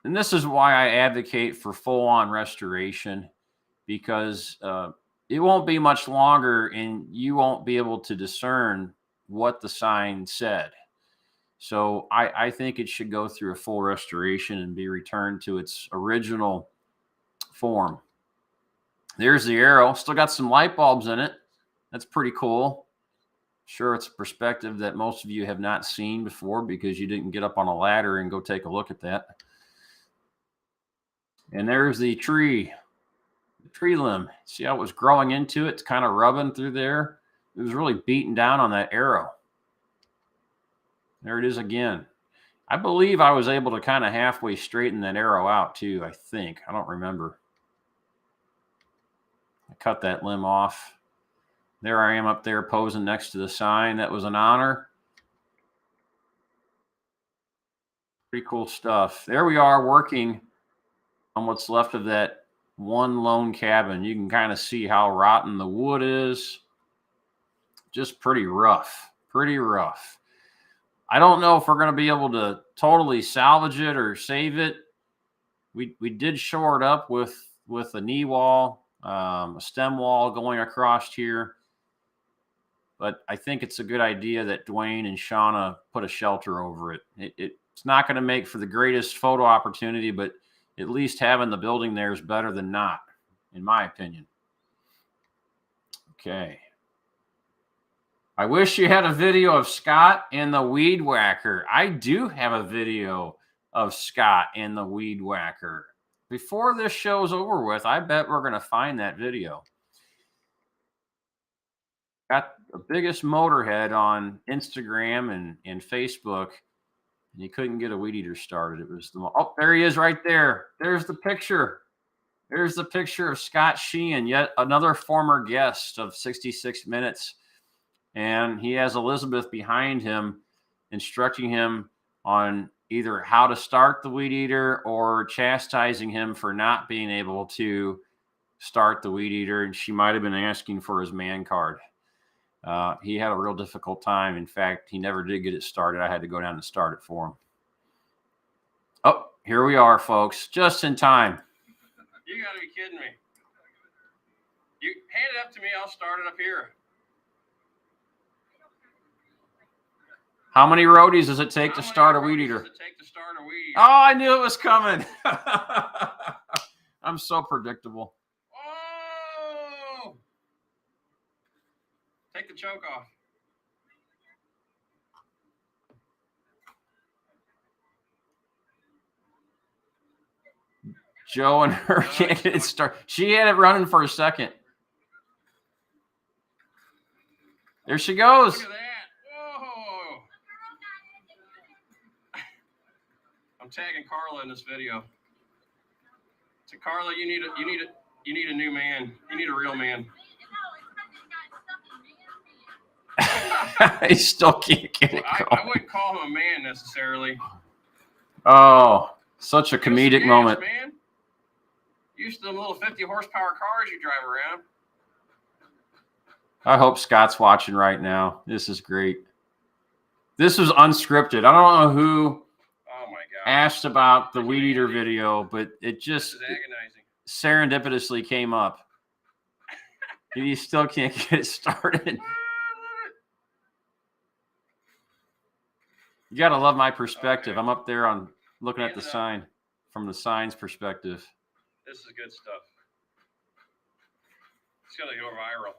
A: And this is why I advocate for full-on restoration, because it won't be much longer and you won't be able to discern what the sign said. So I think it should go through a full restoration and be returned to its original form. There's the arrow. Still got some light bulbs in it. That's pretty cool. Sure, it's a perspective that most of you have not seen before because you didn't get up on a ladder and go take a look at that. And there's the tree limb. See how it was growing into it? It's kind of rubbing through there. It was really beating down on that arrow. There it is again. I believe I was able to kind of halfway straighten that arrow out too, I think. I don't remember. I cut that limb off. There I am up there posing next to the sign. That was an honor. Pretty cool stuff. There we are working on what's left of that one lone cabin. You can kind of see how rotten the wood is. Just pretty rough. Pretty rough. I don't know if we're going to be able to totally salvage it or save it. We did shore it up with a knee wall, a stem wall going across here. But I think it's a good idea that Dwayne and Shauna put a shelter over it. It's not going to make for the greatest photo opportunity, but at least having the building there is better than not, in my opinion. Okay. I wish you had a video of Scott and the weed whacker. I do have a video of Scott and the weed whacker. Before this show's over with, I bet we're going to find that video. Got the biggest motorhead on Instagram and Facebook, and he couldn't get a weed eater started. It was oh, there he is right there. There's the picture. There's the picture of Scott Sheehan, yet another former guest of 66 Minutes. And he has Elizabeth behind him, instructing him on either how to start the weed eater or chastising him for not being able to start the weed eater. And she might have been asking for his man card. He had a real difficult time. In fact, he never did get it started. I had to go down and start it for him. Oh, here we are, folks. Just in time.
C: You got to be kidding me. You hand it up to me. I'll start it up here.
A: How many roadies does it take to start a weed eater? Oh, I knew it was coming. I'm so predictable.
C: Oh! Take the choke off.
A: Joe and her can't get it started. She had it running for a second. There she goes.
C: Look at that. Whoa! I'm tagging Carla in this video. So Carla, you need a new man. You need a real man.
A: He still can't get it going.
C: I wouldn't call him a man necessarily.
A: Oh, such a comedic moment.
C: Man. Used to them little 50 horsepower cars you drive around.
A: I hope Scott's watching right now. This is great. This was unscripted. I don't know who asked about the weed eater video, but it just serendipitously came up. He still can't get it started. You got to love my perspective. I'm up there on looking at the sign from the sign's perspective.
C: This is good stuff. It's going to go viral.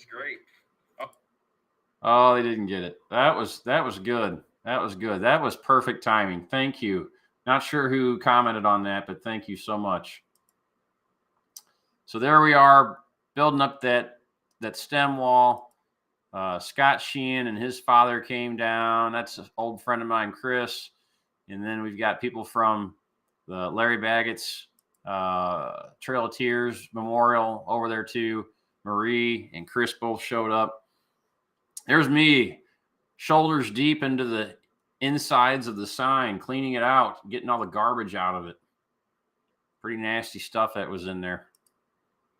C: It's great.
A: Oh, they didn't get it. That was good. That was good. That was perfect timing. Thank you. Not sure who commented on that, but thank you so much. So there we are, building up that stem wall. Scott Sheehan and his father came down. That's an old friend of mine, Chris. And then we've got people from the Larry Baggett's Trail of Tears Memorial over there too. Marie and Chris both showed up. There's me, shoulders deep into the insides of the sign, cleaning it out, getting all the garbage out of it. Pretty nasty stuff that was in there.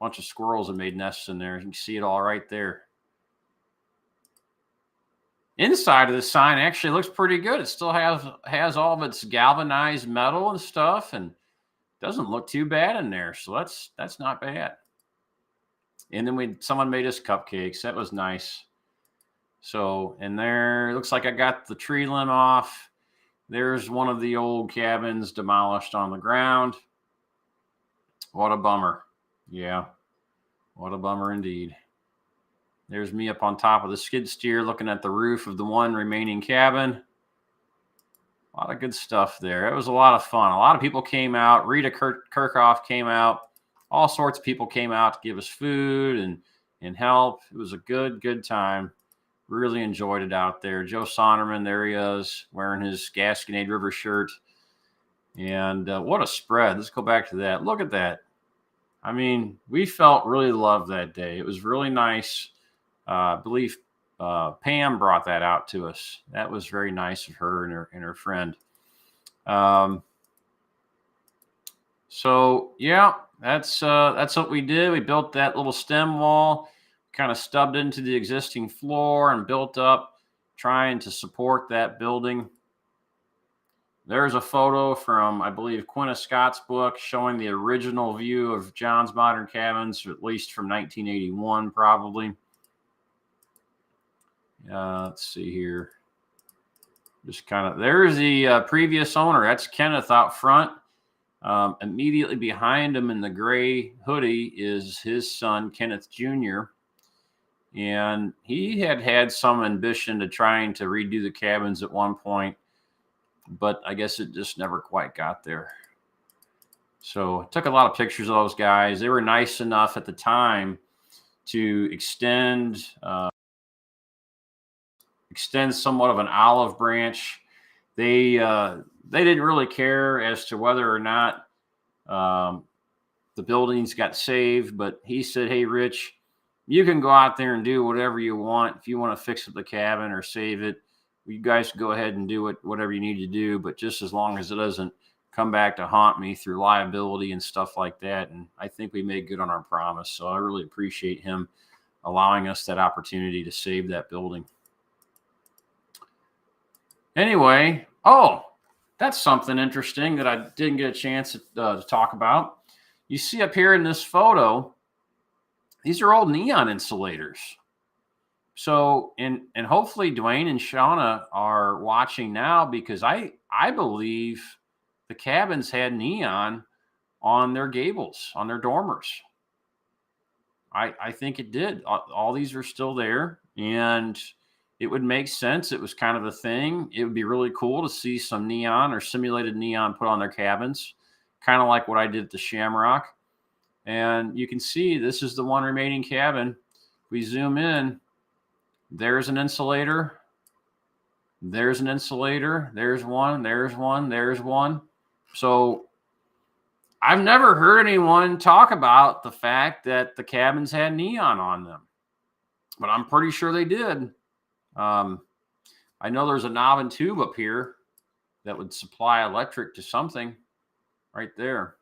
A: A bunch of squirrels that made nests in there. You can see it all right there. Inside of the sign actually looks pretty good. It still has all of its galvanized metal and stuff, and doesn't look too bad in there. So that's not bad. And then someone made us cupcakes. That was nice. So, and there looks like I got the tree limb off. There's one of the old cabins demolished on the ground. What a bummer. Yeah, what a bummer indeed. There's me up on top of the skid steer looking at the roof of the one remaining cabin. A lot of good stuff there. It was a lot of fun. A lot of people came out. Rita Kirchhoff came out. All sorts of people came out to give us food and help. It was a good time. Really enjoyed it out there. Joe Sonderman, there he is, wearing his Gasconade River shirt. And what a spread. Let's go back to that. Look at that. I mean, we felt really loved that day. It was really nice. I believe Pam brought that out to us. That was very nice of her and her friend. So yeah, that's what we did. We built that little stem wall, kind of stubbed into the existing floor and built up, trying to support that building. There's a photo from, I believe, Quinta Scott's book showing the original view of John's Modern Cabins, at least from 1981, probably. Let's see here. Just kind of, there's the previous owner. That's Kenneth out front. Immediately behind him in the gray hoodie is his son, Kenneth Jr. And he had some ambition to trying to redo the cabins at one point, but I guess it just never quite got there. So I took a lot of pictures of those guys. They were nice enough at the time to extend somewhat of an olive branch. They didn't really care as to whether or not the buildings got saved, but he said, "Hey, Rich, you can go out there and do whatever you want. If you want to fix up the cabin or save it, you guys go ahead and do it, whatever you need to do, but just as long as it doesn't come back to haunt me through liability and stuff like that." And I think we made good on our promise. So I really appreciate him allowing us that opportunity to save that building. Anyway, that's something interesting that I didn't get a chance to talk about. You see up here in this photo, these are old neon insulators. So, and hopefully Dwayne and Shauna are watching now, because I believe the cabins had neon on their gables, on their dormers. I think it did. All these are still there, and it would make sense. It was kind of a thing. It would be really cool to see some neon or simulated neon put on their cabins, kind of like what I did at the Shamrock. And you can see this is the one remaining cabin. We zoom in. There's an insulator. There's an insulator. There's one. There's one. There's one. So I've never heard anyone talk about the fact that the cabins had neon on them, but I'm pretty sure they did. I know there's a knob and tube up here that would supply electric to something right there.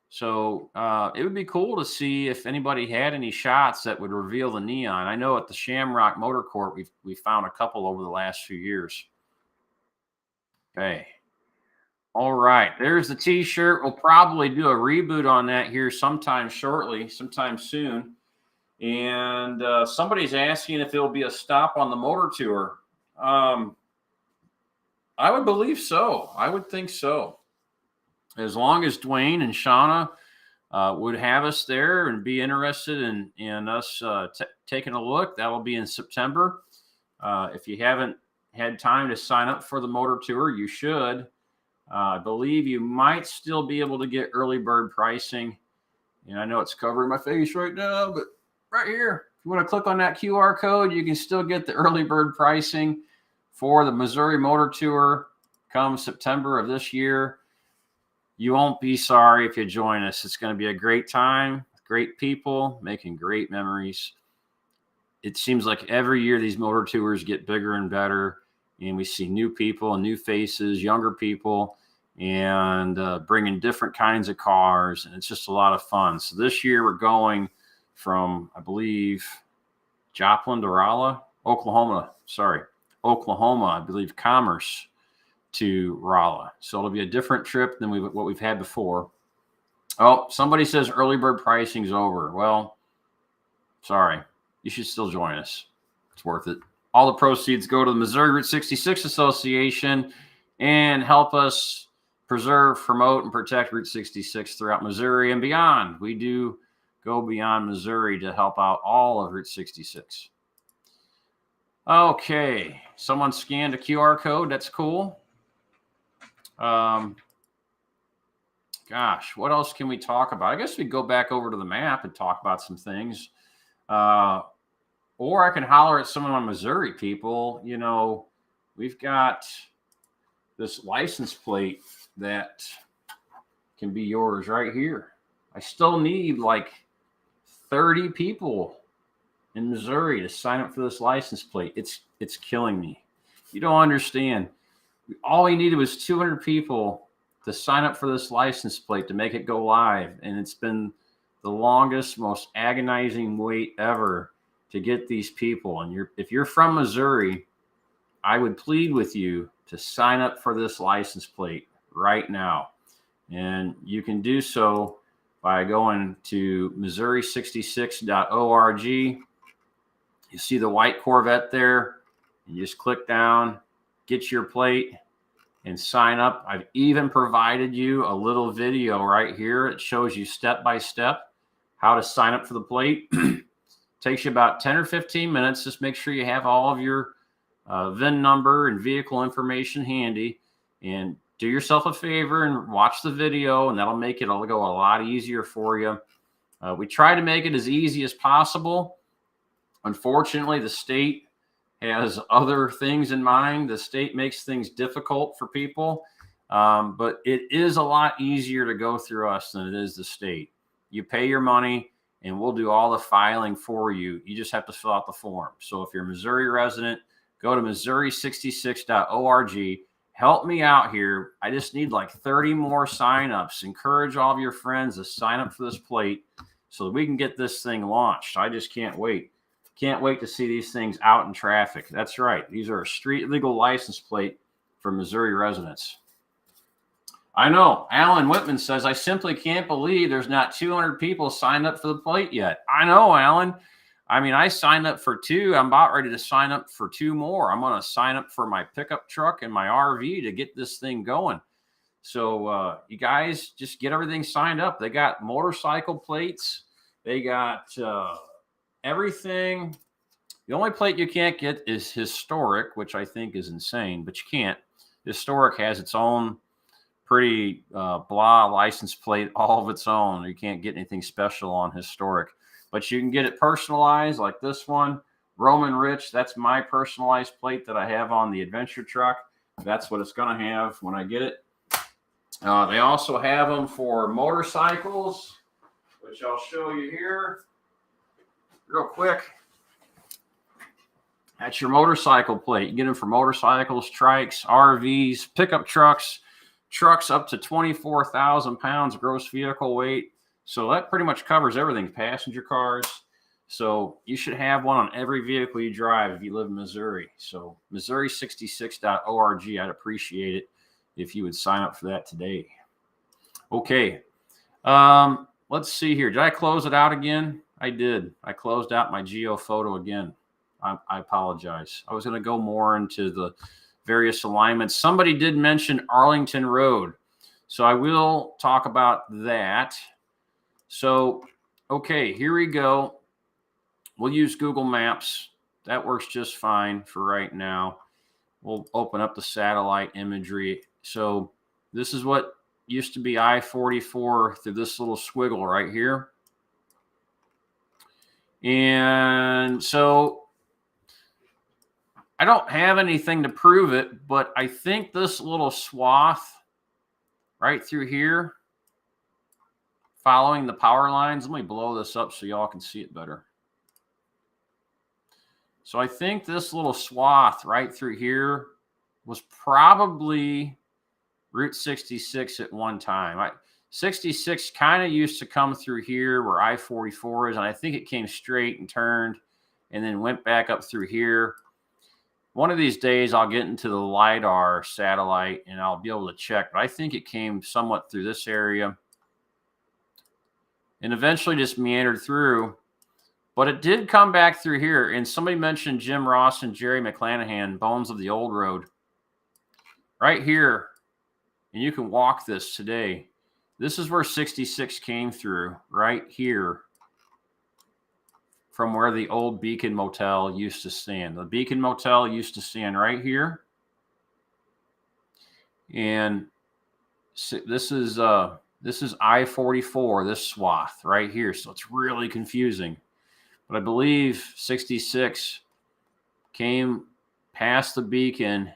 A: So it would be cool to see if anybody had any shots that would reveal the neon. I know at the Shamrock Motor Court, we found a couple over the last few years. Okay. All right. There's the t-shirt. We'll probably do a reboot on that here sometime shortly, sometime soon. And somebody's asking if there'll be a stop on the motor tour. I would believe so. I would think so. As long as Dwayne and Shauna would have us there and be interested in us taking a look, that will be in September. If you haven't had time to sign up for the motor tour, you should. I believe you might still be able to get early bird pricing. And I know it's covering my face right now, but right here, if you want to click on that QR code, you can still get the early bird pricing for the Missouri Motor Tour come September of this year. You won't be sorry if you join us. It's going to be a great time, great people, making great memories. It seems like every year these motor tours get bigger and better, and we see new people and new faces, younger people, and bringing different kinds of cars, and it's just a lot of fun. So this year we're going from, I believe, Joplin to Rolla, Oklahoma, I believe, Commerce to Rolla. So it'll be a different trip than what we've had before. Oh, somebody says early bird pricing's over. Well, sorry, you should still join us. It's worth it. All the proceeds go to the Missouri Route 66 Association and help us preserve, promote, and protect Route 66 throughout Missouri and beyond. We do go beyond Missouri to help out all of Route 66. Okay, someone scanned a QR code. That's cool. Gosh, what else can we talk about? I guess we go back over to the map and talk about some things. Or I can holler at some of my Missouri people. You know, we've got this license plate that can be yours right here. I still need like 30 people in Missouri to sign up for this license plate. It's killing me. You don't understand. All we needed was 200 people to sign up for this license plate to make it go live. And it's been the longest, most agonizing wait ever to get these people. And if you're from Missouri, I would plead with you to sign up for this license plate right now. And you can do so by going to Missouri66.org. You see the white Corvette there. You just click down, get your plate, and sign up. I've even provided you a little video right here. It shows you step by step how to sign up for the plate. Takes you about 10 or 15 minutes. Just make sure you have all of your VIN number and vehicle information handy, and do yourself a favor and watch the video, and that'll make it go a lot easier for you. We try to make it as easy as possible. Unfortunately, the state has other things in mind. The state makes things difficult for people, but it is a lot easier to go through us than it is the state. You pay your money, and we'll do all the filing for you. You just have to fill out the form. So if you're a Missouri resident, go to Missouri66.org. Help me out here. I just need like 30 more signups. Encourage all of your friends to sign up for this plate so that we can get this thing launched. I just can't wait. Can't wait to see these things out in traffic. That's right. These are a street legal license plate for Missouri residents. I know. Alan Whitman says, I simply can't believe there's not 200 people signed up for the plate yet. I know, Alan. I mean, I signed up for 2. I'm about ready to sign up for 2 more. I'm going to sign up for my pickup truck and my RV to get this thing going. So you guys just get everything signed up. They got motorcycle plates. They got everything. The only plate you can't get is historic, which I think is insane, but you can't. Historic has its own pretty blah license plate all of its own. You can't get anything special on historic, but you can get it personalized like this one, Roamin Rich. That's my personalized plate that I have on the adventure truck. That's what it's going to have when I get it. They also have them for motorcycles, which I'll show you here real quick. That's your motorcycle plate. You get them for motorcycles, trikes, RVs, pickup trucks, trucks up to 24,000 pounds gross vehicle weight. So that pretty much covers everything, passenger cars. So you should have one on every vehicle you drive if you live in Missouri. So Missouri66.org, I'd appreciate it if you would sign up for that today. Okay. Let's see here. Did I close it out again? I did. I closed out my geo photo again. I apologize. I was going to go more into the various alignments. Somebody did mention Arlington Road, so I will talk about that. So, okay, here we go. We'll use Google Maps. That works just fine for right now. We'll open up the satellite imagery. So this is what used to be I-44 through this little squiggle right here. And so I don't have anything to prove it, but I think this little swath right through here, following the power lines, let me blow this up so y'all can see it better. So I think this little swath right through here was probably Route 66 at one time. 66 kind of used to come through here where I-44 is, and I think it came straight and turned and then went back up through here. One of these days I'll get into the LiDAR satellite and I'll be able to check, but I think it came somewhat through this area and eventually just meandered through. But it did come back through here, and somebody mentioned Jim Ross and Jerry McClanahan, Bones of the Old Road. Right here, and you can walk this today. This is where 66 came through, right here, from where the old Beacon Motel used to stand. The Beacon Motel used to stand right here. And this is I-44, this swath right here. So it's really confusing. But I believe 66 came past the Beacon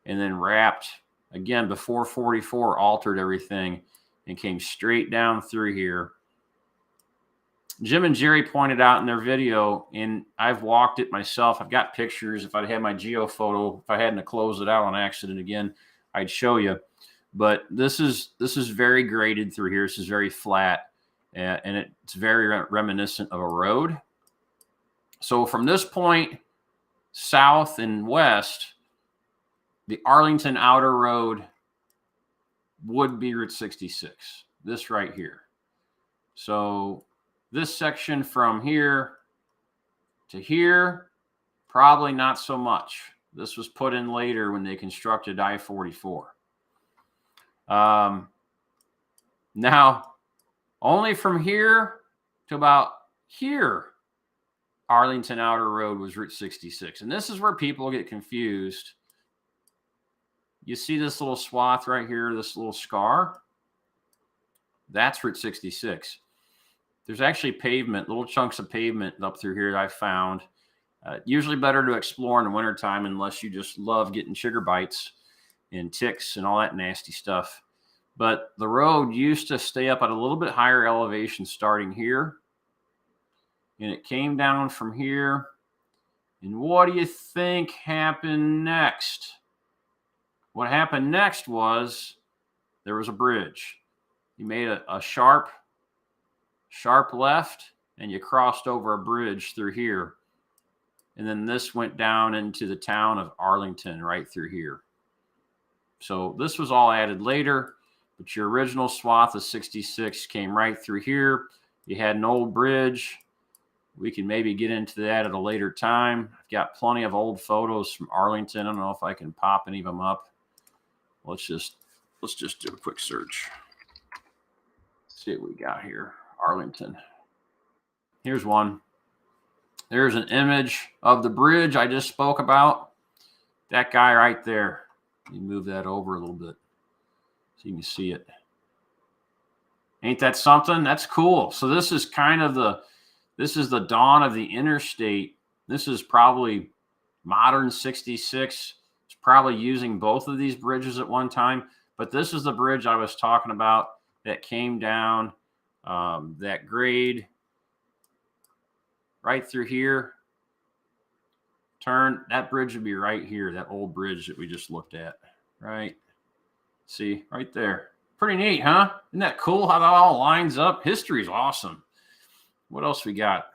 A: and then wrapped again before 44 altered everything and came straight down through here. Jim and Jerry pointed out in their video, and I've walked it myself. I've got pictures. If I'd had my geo photo, if I hadn't to close it out on accident again, I'd show you. But this is very graded through here. This is very flat, and it's very reminiscent of a road. So from this point south and west, the Arlington Outer Road would be Route 66, this right here. So this section from here to here, probably not so much. This was put in later when they constructed I-44. Now, only from here to about here, Arlington Outer Road was Route 66. And this is where people get confused. You see this little swath right here, this little scar? That's Route 66. There's actually pavement, little chunks of pavement up through here that I found. Usually better to explore in the wintertime unless you just love getting sugar bites and ticks and all that nasty stuff. But the road used to stay up at a little bit higher elevation starting here. And it came down from here. And what do you think happened next? What happened next was there was a bridge. You made a sharp left, and you crossed over a bridge through here. And then this went down into the town of Arlington right through here. So this was all added later, but your original swath of 66 came right through here. You had an old bridge. We can maybe get into that at a later time. I've got plenty of old photos from Arlington. I don't know if I can pop any of them up. Let's just do a quick search. Let's see what we got here. Arlington. Here's one. There's an image of the bridge I just spoke about. That guy right there. Let me move that over a little bit so you can see it. Ain't that something? That's cool. So this is kind of the dawn of the interstate. This is probably modern 66. It's probably using both of these bridges at one time. But this is the bridge I was talking about that came down that grade right through here. Turn, that bridge would be right here, that old bridge that we just looked at, right? See, right there. Pretty neat, huh? Isn't that cool how that all lines up? History is awesome. What else we got?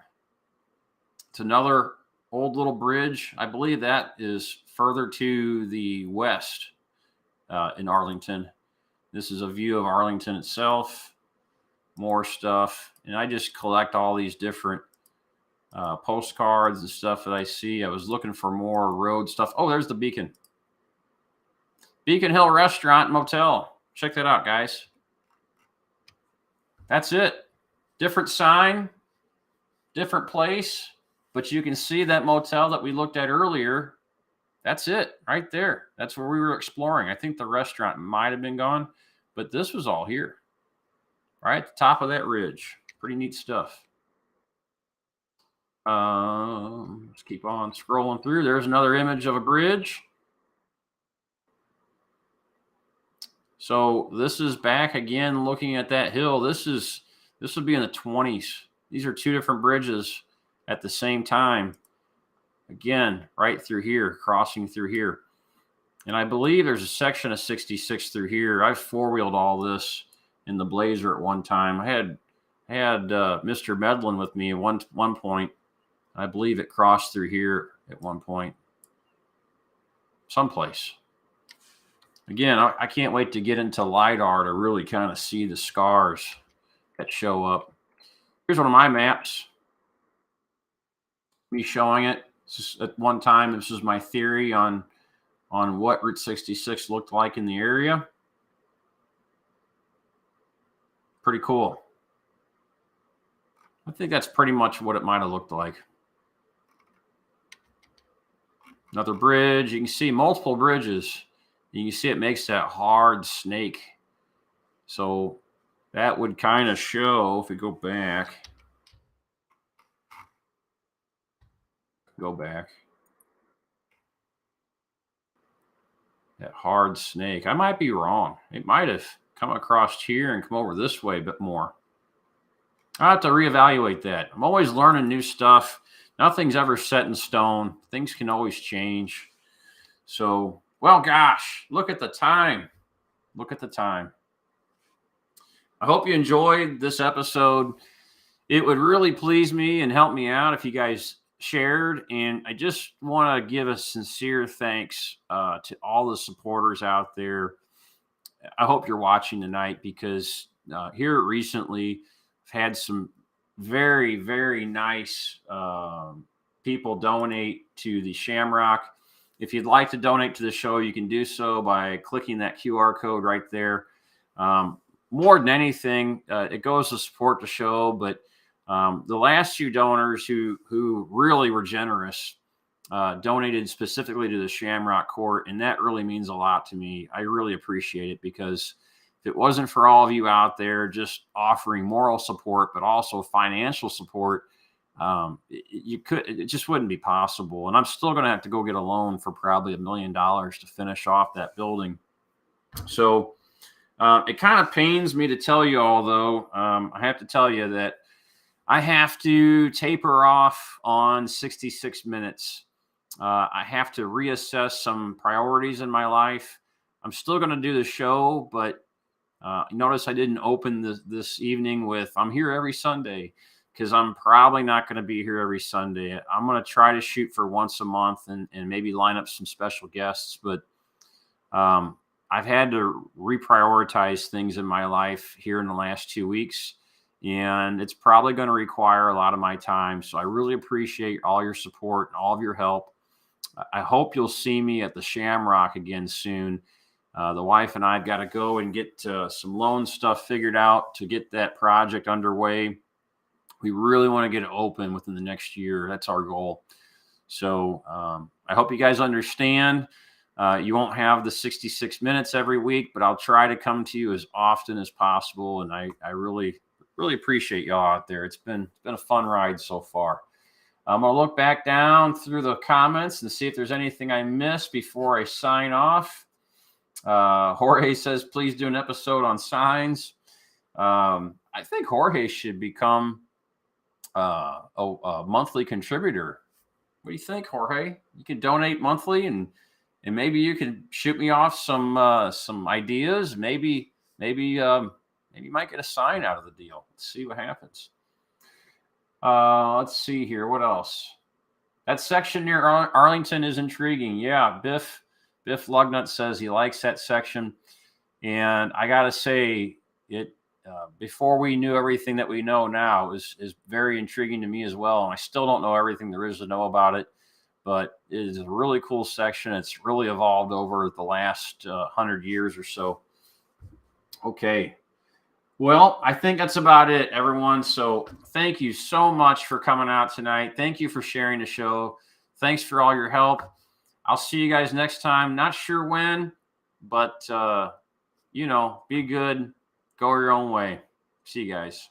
A: It's another old little bridge. I believe that is further to the west in Arlington. This is a view of Arlington itself. More stuff. And I just collect all these different postcards and stuff that I see. I was looking for more road stuff. Oh, there's the Beacon. Beacon Hill Restaurant and Motel. Check that out, guys. That's it. different sign, different place, but you can see that motel that we looked at earlier. That's it right there. That's where we were exploring. I think the restaurant might have been gone, but this was all here, right at the top of that ridge. Pretty neat stuff. Let's keep on scrolling through. There's another image of a bridge. So this is back again looking at that hill. This would be in the 20s. These are two different bridges at the same time. Again, right through here, crossing through here. And I believe there's a section of 66 through here. I four-wheeled all this in the Blazer at one time. I had Mr. Medlin with me at one point. I believe it crossed through here at one point. Someplace. Again, I can't wait to get into LiDAR to really kind of see the scars that show up. Here's one of my maps. Me showing it. At one time, this was my theory on what Route 66 looked like in the area. Pretty cool. I think that's pretty much what it might have looked like. Another bridge. You can see multiple bridges. You can see it makes that hard snake. So that would kind of show, if we go back. That hard snake. I might be wrong. It might have come across here and come over this way a bit more. I have to reevaluate that. I'm always learning new stuff. Nothing's ever set in stone. Things can always change. So, well, gosh, look at the time. Look at the time. I hope you enjoyed this episode. It would really please me and help me out if you guys shared. And I just want to give a sincere thanks to all the supporters out there. I hope you're watching tonight, because here recently I've had some very, very nice people donate to the Shamrock. If you'd like to donate to the show, you can do so by clicking that QR code right there. More than anything, it goes to support the show, but the last few donors who really were generous donated specifically to the Shamrock Court, and that really means a lot to me. I really appreciate it, because if it wasn't for all of you out there just offering moral support, but also financial support, it just wouldn't be possible. And I'm still going to have to go get a loan for probably $1 million to finish off that building. So it kind of pains me to tell you all, though. I have to tell you that I have to taper off on 66 minutes. I have to reassess some priorities in my life. I'm still going to do the show, but notice I didn't open this evening with "I'm here every Sunday," because I'm probably not going to be here every Sunday. I'm going to try to shoot for once a month and maybe line up some special guests. But I've had to reprioritize things in my life here in the last 2 weeks, and it's probably going to require a lot of my time. So I really appreciate all your support and all of your help. I hope you'll see me at the Shamrock again soon. The wife and I have got to go and get some loan stuff figured out to get that project underway. We really want to get it open within the next year. That's our goal. So I hope you guys understand. You won't have the 66 minutes every week, but I'll try to come to you as often as possible. And I really, really appreciate y'all out there. It's been a fun ride so far. I'm going to look back down through the comments and see if there's anything I missed before I sign off. Jorge says, please do an episode on signs. I think Jorge should become a monthly contributor. What do you think, Jorge? You can donate monthly, and maybe you can shoot me off some ideas. Maybe you might get a sign out of the deal. Let's see what happens. Let's see here. What else? That section near Arlington is intriguing. Yeah, Biff Lugnut says he likes that section. And I got to say, it before we knew everything that we know now is very intriguing to me as well. And I still don't know everything there is to know about it, but it is a really cool section. It's really evolved over the last 100 years or so. Okay. Well, I think that's about it, everyone. So thank you so much for coming out tonight. Thank you for sharing the show. Thanks for all your help. I'll see you guys next time. Not sure when, but be good. Go your own way. See you guys.